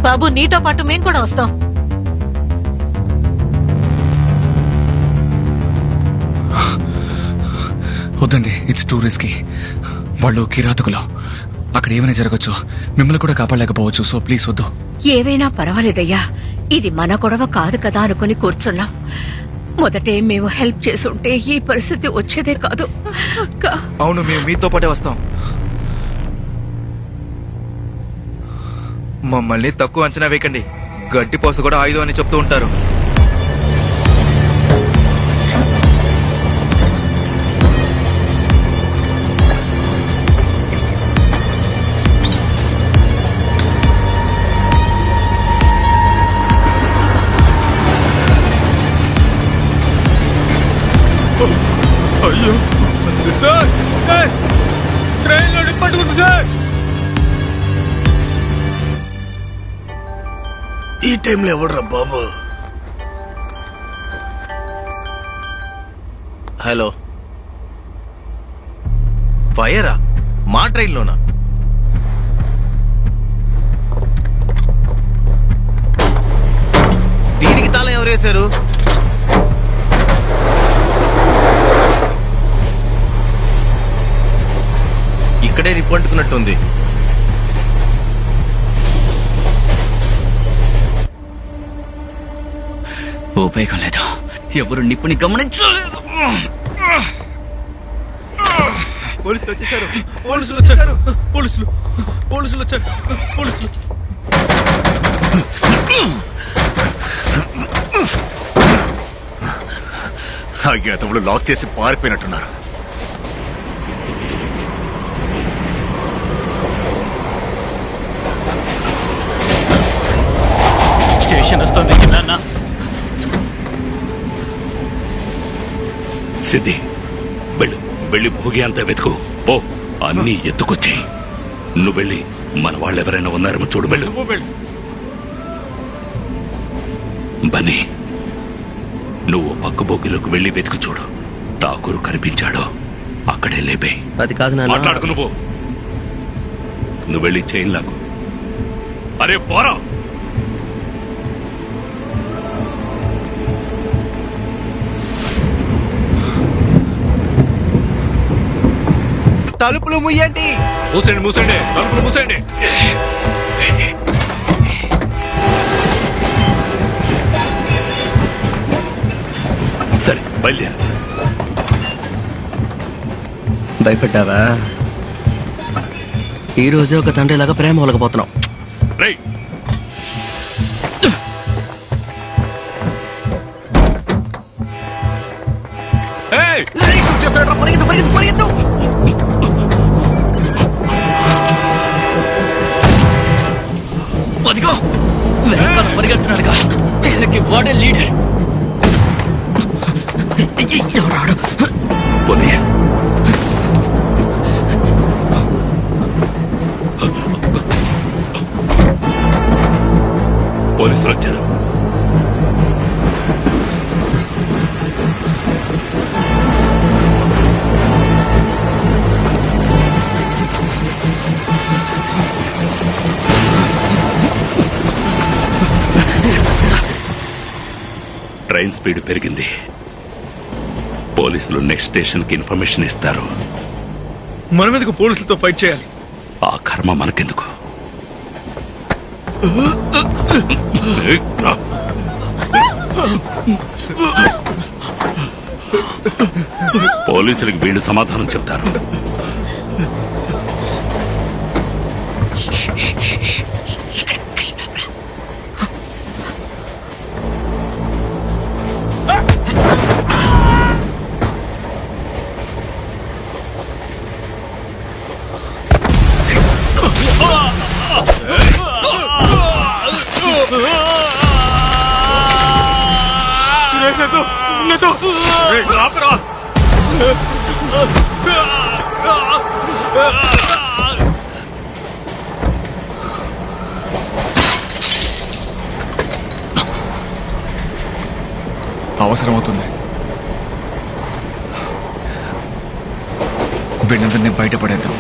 బాబు నీతో పాటు మేము కూడా వస్తాం. వద్దండి, ఇట్స్ టూ రిస్కీ. వాళ్ళు కిరాతకులు, అక్కడ ఏమైనా జరగచ్చు, మిమ్మల్ని కూడా కాపాడలేకపోవచ్చు. సో ప్లీజ్ వద్దు. ఏవైనా పర్వాలేదయ్యా, ఇది మన గొడవ కాదు కదా అనుకుని కూర్చున్నాం. మొదటే మేము హెల్ప్ చేసుంటే ఈ పరిస్థితి వచ్చేదే కాదు. అవును, మేము మీతో పాటే వస్తాం. మమ్మల్ని తక్కువ అంచనా వేయకండి. గడ్డిపోస కూడా ఆయుధం అని చెప్తూ ఉంటారు. అయ్యో సార్, ట్రైన్ లో పట్టుకుంది సార్. ఈ టైంలో ఎవడ్రా బాబు? హలో, ఫైరా? మా ట్రైన్లోనా? వదిలేశారు? ఇక్కడే నిప్పంటుకున్నట్టుంది. ఉపయోగం లేదు, ఎవరు నిప్పుని గమనించలేదు. పోలీసులు వచ్చేసారు, పోలీసులు వచ్చారు, పోలీసులు పోలీసులు వచ్చారు, పోలీసులు. ఆ గేతవులు లాక్ చేసి పారిపోయినట్టున్నారు. స్టేషన్ వస్తుంది నాన్న. సిద్ధి, వెళ్ళు, వెళ్ళి భోగి అంతా వెతుకు. ఓ, అన్నీ ఎత్తుకొచ్చాయి. నువ్వు వెళ్ళి మన వాళ్ళు ఎవరైనా ఉన్నారేమో చూడు. వెళ్ళు. బన్నీ, నువ్వు పక్క బోగిలోకి వెళ్ళి వెతుకు చూడు. ఠాకూరు కనిపించాడో అక్కడే లేపే. అది కాదు నాన్న. మాట్లాడుకు నువ్వు వెళ్ళి చైన్ లాగు. అరే పోరా. తలుపులు ముయ్యండి. మూసండి, మూసండి, తలుపులు మూసండి. సరే, బయలుదేరు. భయపడ్డావా? ఈ రోజే ఒక తండ్రిలాగా ప్రేమ ఒలకపోతున్నాం. రేయ్, పరిగెత్తు పరిగెత్తు పరిగెత్తు. అదిగో వెనకాల పరిగెడుతున్నాడుగా, వీళ్ళకి వాడే లీడర్. ఎవరాడు? పోలీస్. పోలీసులు వచ్చారు. ట్రైన్ స్పీడ్ పెరిగింది. పోలీసులు నెక్స్ట్ స్టేషన్ కి ఇన్ఫర్మేషన్ ఇస్తారు. మనం ఎందుకు పోలీసులతో ఫైట్ చేయాలి? ఆ కర్మ మనకెందుకు? పోలీసులకు వీళ్ళు సమాధానం చెప్తారు. అవసరం అవుతుంది. వీళ్ళందరినీ బయటపడేద్దాం.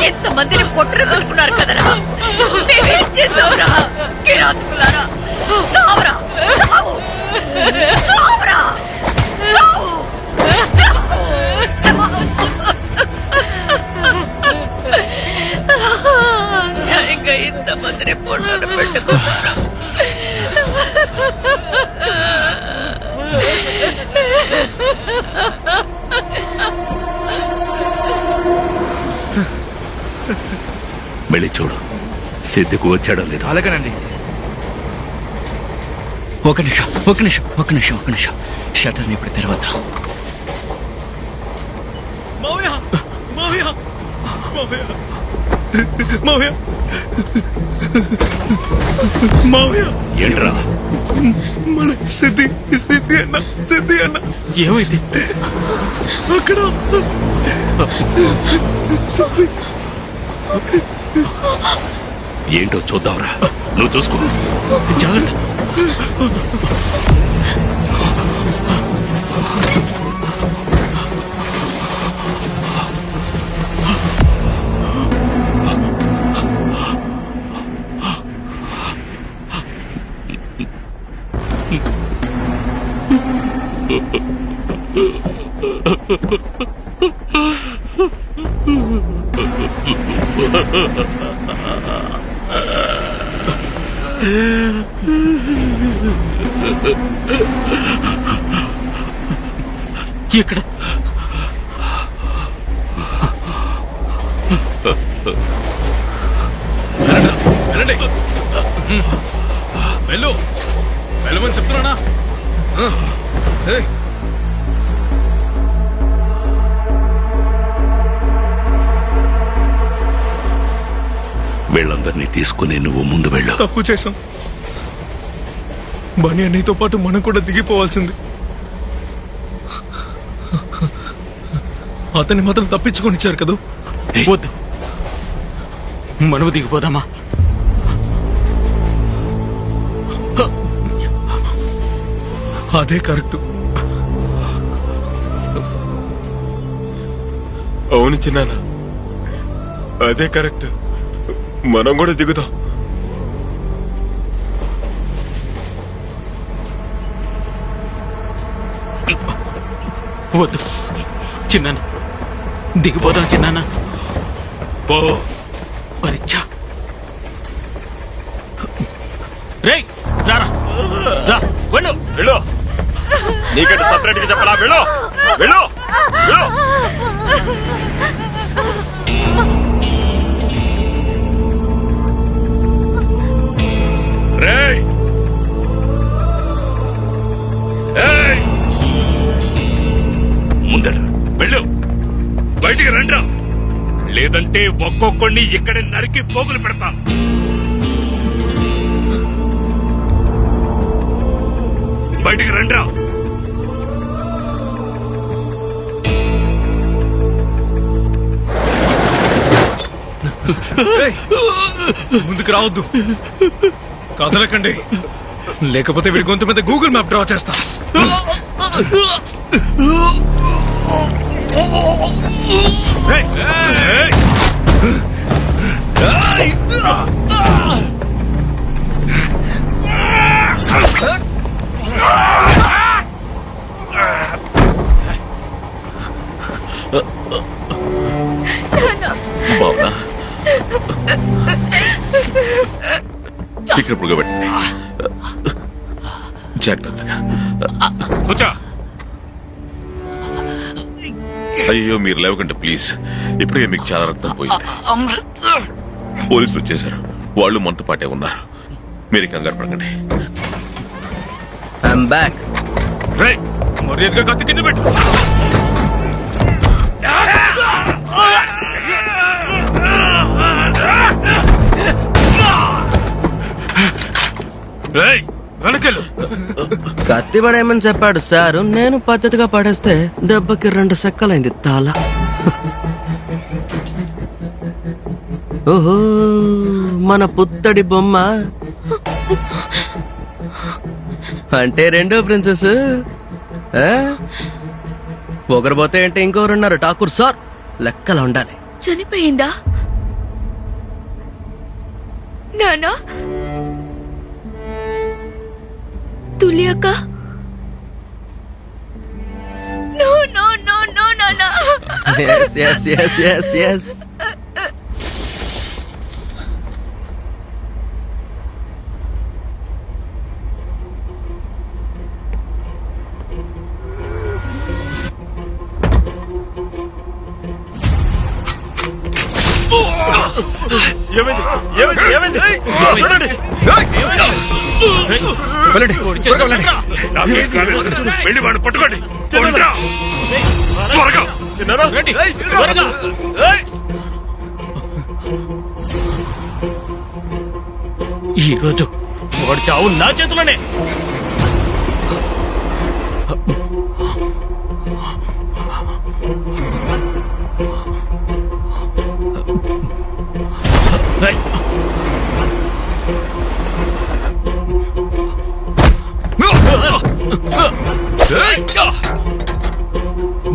ఎంతమందిని పొట్టరు కలుపుకున్నారు కదరా, మేమేం చేసావురా? కిరాతకులారా, చావురా, చావు, చావురా, చావు, చావు, చావు. న్యాయంగా ఇంతమందిని పొట్టరు పెట్టుకున్నారా? వెళ్ళి చూడు సిద్ధికు వచ్చాడో లేదో. అలాగేనండి. ఒక నిమిషం షటర్ని ఇప్పుడు తెరవద్దాం. మావయ్య మావయ్య మావయ్య మావయ్య మావయ్య ఏంట్రా? మన సిద్ధి అన్న ఏమైంది? అక్కడ సిద్ధి. ఏంటో చూద్దాంరా, నువ్వు చూసుకో. జాగ్రత్త. ఇక్కడ వెళ్ళండి, వెళ్ళమని చెప్తున్నానా? వీళ్ళందరినీ తీసుకుని నువ్వు ముందు వెళ్ళు. తప్పు చేశాం. బని అన్నయ్యతో పాటు మనం కూడా దిగిపోవాల్సింది. అతన్ని మాత్రం తప్పించుకొని ఇచ్చారు కదా. వద్దు, మనము దిగిపోదామా? అదే కరెక్ట్. అవును చిన్నానా, అదే కరెక్ట్. మనం కూడా దిగుతాం. వద్దు చిన్నాన్న, దిగిపోదాం చిన్నాన్న. పో. పరిచా రేయ్, రారా, రా, వెళ్ళు. వెళ్ళు, నీకంటే సపరేట్ గా చెప్పాలా? వెళ్ళు వెళ్ళు వెళ్ళు. రేయ్, ఏయ్, ముందర వెళ్ళు. బయటికి రండ్రా, లేదంటే ఒక్కొక్కడిని ఇక్కడే నరికి పోగులు పెడతా. బయటికి రండ్రా. ముందుకు రావద్దు, కదలకండి, లేకపోతే వీడి గొంతు మీద గూగుల్ మ్యాప్ డ్రా చేస్తా. బావునా, ఇక్కడ పురుగబెట్టండి జాగ్రత్తగా. కూర్చో. అయ్యో మీరు లేవకండి ప్లీజ్. ఇప్పుడే మీకు చాలా రక్తం పోయింది. పోలీసులు వచ్చేసారు, వాళ్ళు మనతో పాటే ఉన్నారు. మీరు కంగారు పడకండి. I'm back. రేయ్, మర్యాదగా కత్తి కింద పెట్టు. రేయ్, వెనకెళ్ళు. కత్తి పడేయమని చెప్పాడు సారు. నేను పద్ధతిగా పడేస్తే దెబ్బకి 2 సెక్కలైంది తాళ. ఓహో, మన పుత్తడి బొమ్మ అంటే రెండో ప్రిన్సెస్ ఒకరు పోతే అంటే ఇంకొకరున్నారు. ఠాకూర్ సార్ లెక్కలు ఉండాలి. చనిపోయిందా నానా? తులియక్క? నో నో నో నో నానా. yes, yes, yes, yes, yes. ఏమైంది ఏమైంది ఏమైంది చూడండి. నాకేం కాలేదు. వెళ్ళి వాడు పట్టుకోండి. కొండ్రా. త్వరగా. ఈ రోజు వాడు చావు నా చేతిలోనే.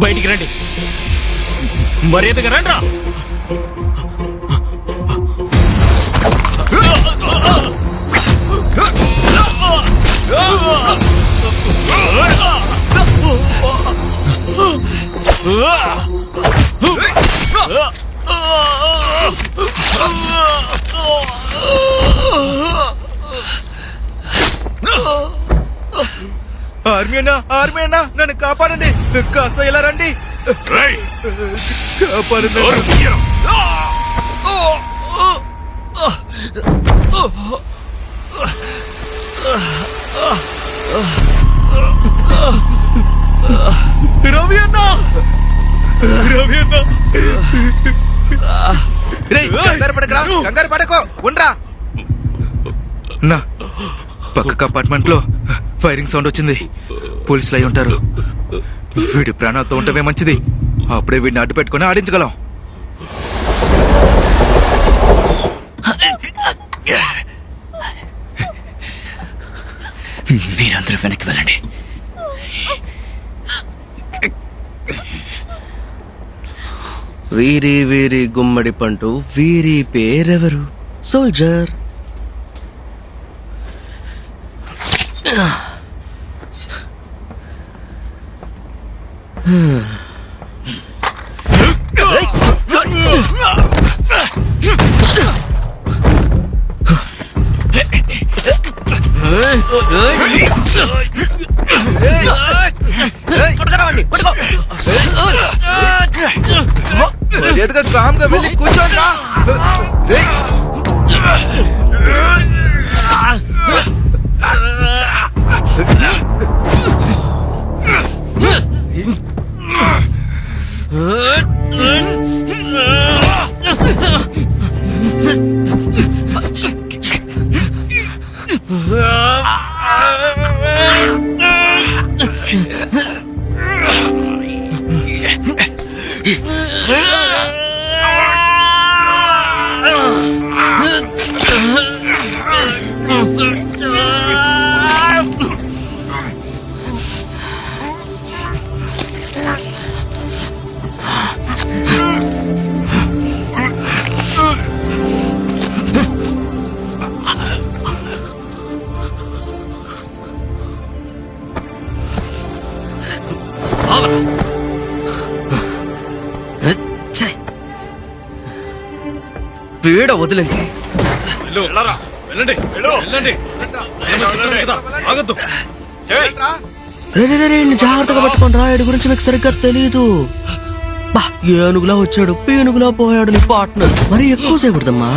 బయటికి రండి, మర్యాదగా రండ్రా. ఆర్మీ అన్నా నన్ను కాపాడండి. కాస్త ఇలా రండి. కాపాడండి. రవి అన్నా, రవి అన్నా. కంగారు పడకరా, కంగారు పడకో, ఉండరా. నా పక్క అపార్ట్మెంట్ లో ఫైరింగ్ సౌండ్ వచ్చింది. పోలీసులు అయి ఉంటారు. వీడి ప్రాణాలతో ఉంటమే మంచిది. అప్పుడే వీడిని అడ్డు పెట్టుకుని ఆడించగలం. మీరందరూ వెనక్కి వెళ్ళండి. వీరి వీరి గుమ్మడి పండు వీరి పేరెవరు? సోల్జర్. మర్యాదగా కామ్గా వెళ్ళి కూర్చోండిరా. పీడ వదిలింది. వెళ్ళండి, వెళ్ళండి. ఆగద్దు. జాగ్రత్తగా పట్టుకొని రా. వీడి గురించి మీకు సరిగ్గా తెలీదు. ఏనుగులా వచ్చాడు, పీనుగులా పోయాడు నీ పార్ట్నర్. మరి ఎక్కువ చేయకూడదమ్మా.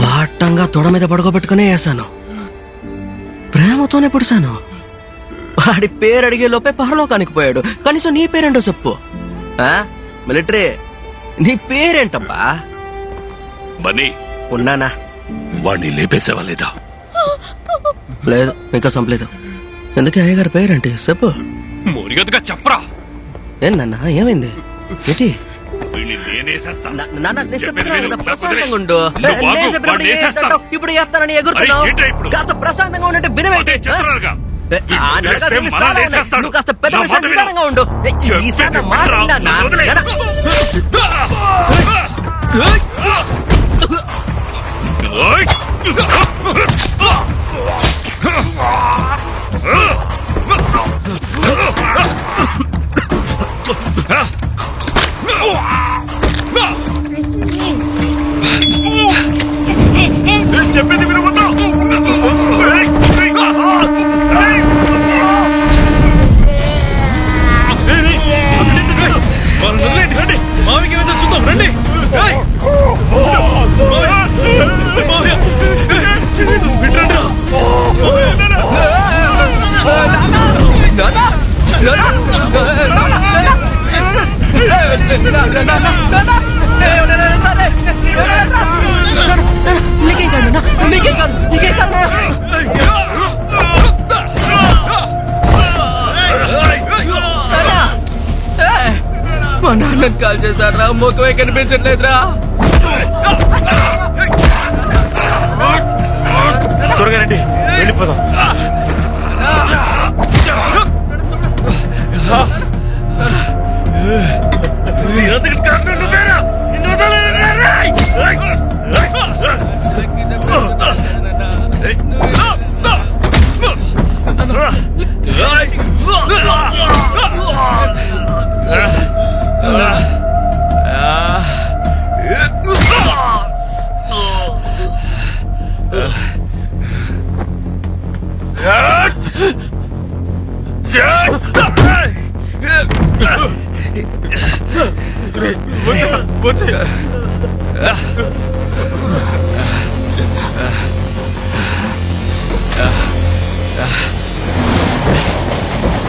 వాటంగా తొడ మీద పడుకోబెట్టుకునే వేసాను. ప్రేమతోనే పొడిశాను. వాడి పేరు అడిగే లోపే పరలోకానికి పోయాడు. కనీసం నీ పేరేంటో చెప్పు. మిలిటరీ, నీ పేరేంటబ్బా? బన్నీ, ఉన్నానా? వాడిని లేపేసావా లేదా? లేదు, ఇంకా చంపలేదు. ఎందుకే అయ్యగారి పేరేంటి చెప్పు. మర్యాదగా చెప్పరా. ఏనన్నా, ఏమైంది? ఏంటి వీళ్ళని నేనేసేస్తాను. నాన్న నేను చెప్పేది చెప్తున్నాను విను. కదా, నాకు ప్రశాంతంగా వదిలేయ్. ఉండు. నువ్వు నేను ఆగు, చెప్పినప్పుడు వాడిని వేసేస్తాను. ఏంటంటావు? ఇప్పుడు చేస్తానని ఎగురుతున్నావు. అరే, ఏంటో ఇప్పుడు? కాస్త ప్రశాంతంగా ఉండంటే వినవేంటి? చెప్తున్నానుగా. ఆ, నడకాల్సిన వదిలేస్తే చాలా మనల్ని ఉన్నాయి. వేసేస్తాడు. నువ్వు కాస్త పెద్ద నా మనిషి మాట విను. నిదానంగా ఉండు. ఈసారి నా మాట చెప్పేది విన్నా, వినరా? వదిలేయ్. ఓయ్! చెప్పేది వినవద్దు. వాళ్ళని వదిలేయండి, రండి. మావికి ఏమైందో చూద్దాం, రండి. ఏయ్! మావయ్య! వింట్రండ్రా. నీకే కాదు. మా నాన్నని కాల్ చేశారా? ముఖమే కనిపించట్లేదురా. త్వరగా రండి, వెళ్ళిపోదాం. దీనంతటి కారణం నువ్వేరా? నిన్ను వదలలేనురా.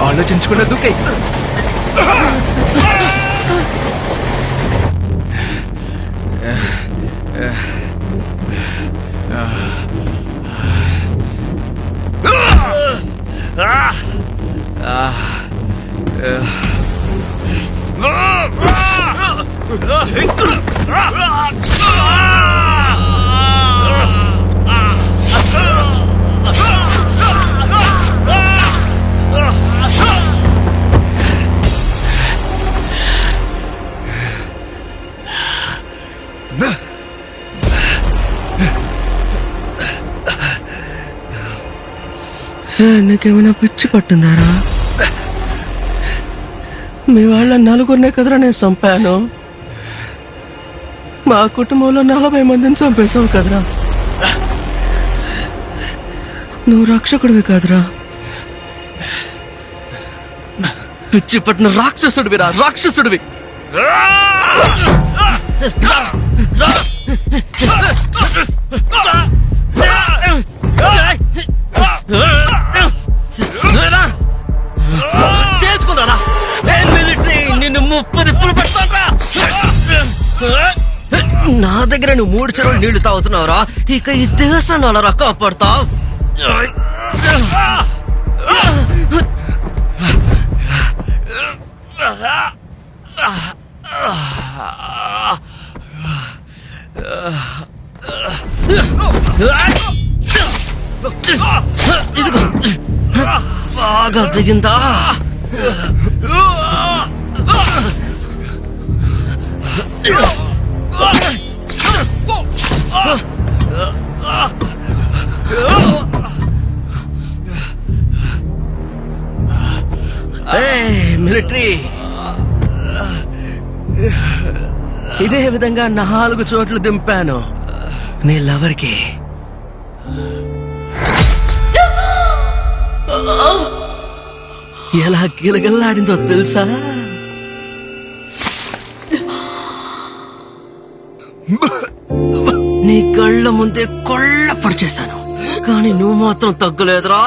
ఆలోచించకుండా దూకే. నీకేమైనా పిచ్చి పట్టిందారా? మీ వాళ్ళ నలుగురినే కదరా నేను చంపాను. మా కుటుంబంలో 40 మందిని చంపేశావు కదరా. నువ్వు రక్షకుడివి కాదురా, పిచ్చి పట్టిన రాక్షసుడివిరా, రాక్షసుడివి. తేల్చుకున్నారా? మిలిటరీ నిన్ను 30 నిప్పులు పెడతారా? నా దగ్గర నువ్వు 3 చెరువులు నీళ్లు తాగుతున్నావురా. ఇక ఈ దేశాన్ని అలా కాపాడుతావు. ఇదిగో బాగా దిగిందా? మిలిటరీ ఇదే విధంగా 4 చోట్ల దింపాను నీ లవర్కి. ఎలా గిలగల్లాడిందో తెలుసా? నీ కళ్ళ ముందే కొళ్ళపరిచేశాను, కానీ నువ్వు మాత్రం తగ్గలేదురా.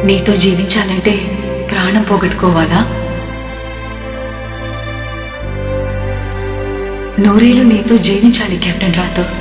నీతో జీవించాలంటే ప్రాణం పోగొట్టుకోవాలా? నూరేళ్లు నీతో జీవించాలి కెప్టెన్ రాథోర్.